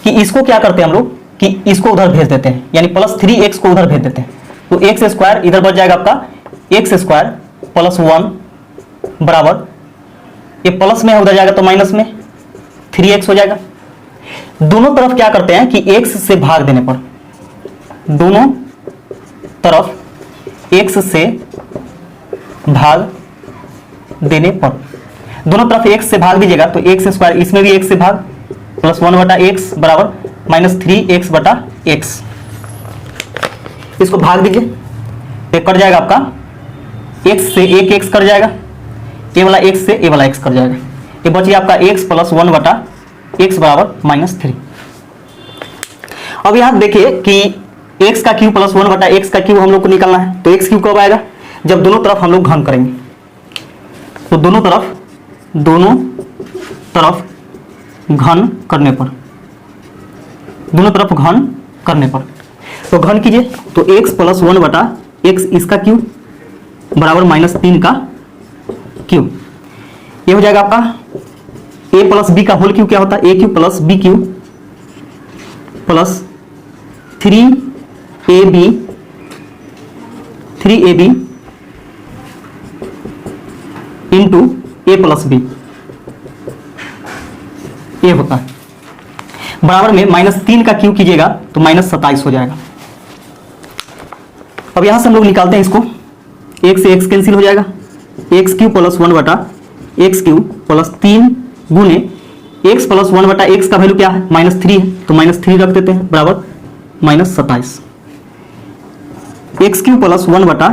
कि इसको क्या करते हैं हम लोग कि इसको उधर भेज देते हैं, यानी प्लस 3x को उधर भेज देते हैं। तो एक्स स्क्वायर इधर बच जाएगा आपका एक्स स्क्वायर प्लस 1 बराबर, ये प्लस में उधर जाएगा तो माइनस में 3x हो जाएगा। दोनों तरफ क्या करते हैं कि x से भाग देने पर, दोनों तरफ x से भाग देने पर, दोनों तरफ x से भाग दीजिएगा तो एक्स स्क्वायर, इसमें भी x से भाग, प्लस 1 बटा एक्स बराबर -3x बटा x। इसको भाग दीजिए तो कट जाएगा आपका x से एक x कट जाएगा, ये वाला x से ये वाला x कट जाएगा, ये बचिए आपका x प्लस 1 बटा x बराबर -3। अब यहां देखिए कि x का क्यूब प्लस 1 बटा x का क्यूब हम लोग को निकालना है। तो x क्यूब कब आएगा जब दोनों तरफ हम लोग घन करेंगे। तो दोनों तरफ घन करने पर, दोनों तरफ घन करने पर तो घन कीजिए तो x प्लस 1 बटा x इसका क्यूब बराबर -3 का क्यूब, ये हो जाएगा आपका ए प्लस बी का होल क्यूब क्या होता है, A cube plus B cube plus 3ab into A plus B, ये होता है। बराबर में -3 का क्यूब कीजिएगा तो -27 हो जाएगा। अब यहां से हम लोग निकालते हैं इसको, एक से एक्स कैंसिल हो जाएगा, एक्स क्यूब प्लस 1 बटा एक्स क्यूब प्लस 3 गुने एक्स प्लस 1 बटा एक्स का वैल्यू क्या है, -3 है, तो -3 रख देते हैं बराबर -27। एक्स क्यूब प्लस 1 बटा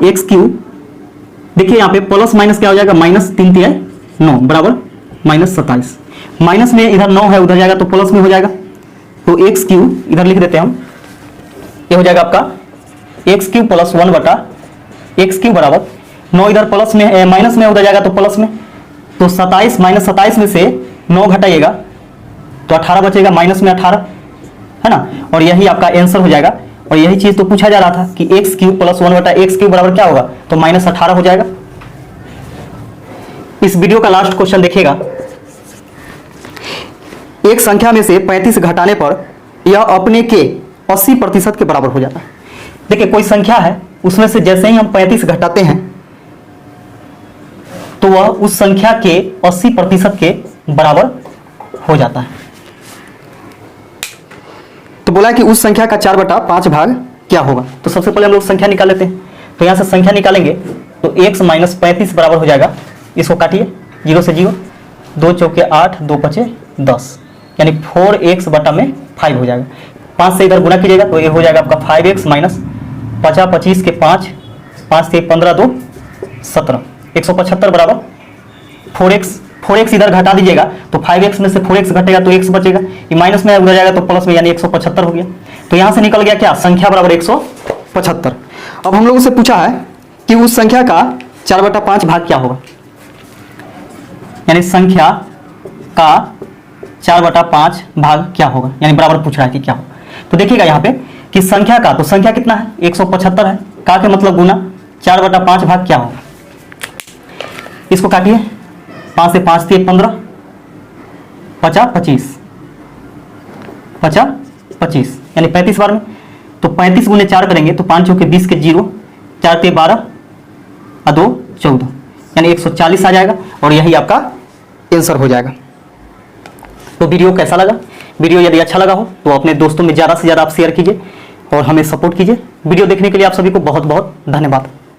एक्स क्यूब, देखिए यहाँ पे प्लस माइनस क्या हो जाएगा, -3 3 9 बराबर -27। माइनस में इधर 9 है, उधर जाएगा तो प्लस में हो जाएगा, तो एक्स क्यूब इधर लिख देते हैं हम, ये हो जाएगा आपका एक्स क्यूब प्लस 1 बटा एक्स क्यूब बराबर 9 इधर प्लस में माइनस में, उधर जाएगा तो प्लस में, तो 27 -27 में से 9 घटाइएगा तो 18 बचेगा, माइनस में 18 है ना, और यही आपका आंसर हो जाएगा। और यही चीज तो पूछा जा रहा था कि एक्स क्यूब प्लस 1 बटा एक्स क्यूब बराबर क्या होगा, तो -18 हो जाएगा। इस वीडियो का लास्ट क्वेश्चन देखिएगा, एक संख्या में से 35 घटाने पर यह अपने के 80% के बराबर हो जाता है। देखिए कोई संख्या है, उसमें से जैसे ही हम 35 घटाते हैं तो वह उस संख्या के 80% के बराबर हो जाता है। तो बोला कि उस संख्या का 4/5 भाग क्या होगा, तो सबसे पहले हम लोग संख्या निकाल लेते हैं। तो यहां से संख्या निकालेंगे तो x - 35 बराबर हो जाएगा, इसको काटिए 0 से 0, 2 चौके 8, 2 पचे 10, यानी 4x बटा में 5 हो जाएगा। 5 से इधर गुना कीजिएगा तो ये हो जाएगा आपका 5x माइनस 50 25 के 5, 5 से 15 2 17, 175 बराबर 4x इधर घटा दीजिएगा तो 5x में से 4x घटेगा तो x बचेगा, ये माइनस में उधर जाएगा तो प्लस में, यानी 175 हो गया। तो यहां से निकल गया क्या, संख्या बराबर 175। अब हम लोगों से पूछा है कि उस संख्या का 4/5 भाग क्या होगा, यानी संख्या का 4/5 भाग क्या होगा, यानी बराबर पूछ रहा है कि क्या होगा। तो देखिएगा यहाँ पे कि संख्या का, तो संख्या कितना है 175 है, का के मतलब गुना 4/5 भाग क्या होगा, इसको काटिए 5 से 5 3 15, 50 25, 50 25 यानी 35 बार में, तो 35 गुने 4 करेंगे तो 5 चौके 20 के 0, 4 ते 12 और 2 14, यानी 140 आ जाएगा, और यही आपका आंसर हो जाएगा। तो वीडियो कैसा लगा, वीडियो यदि अच्छा लगा हो तो अपने दोस्तों में ज़्यादा से ज़्यादा आप शेयर कीजिए और हमें सपोर्ट कीजिए। वीडियो देखने के लिए आप सभी को बहुत बहुत धन्यवाद।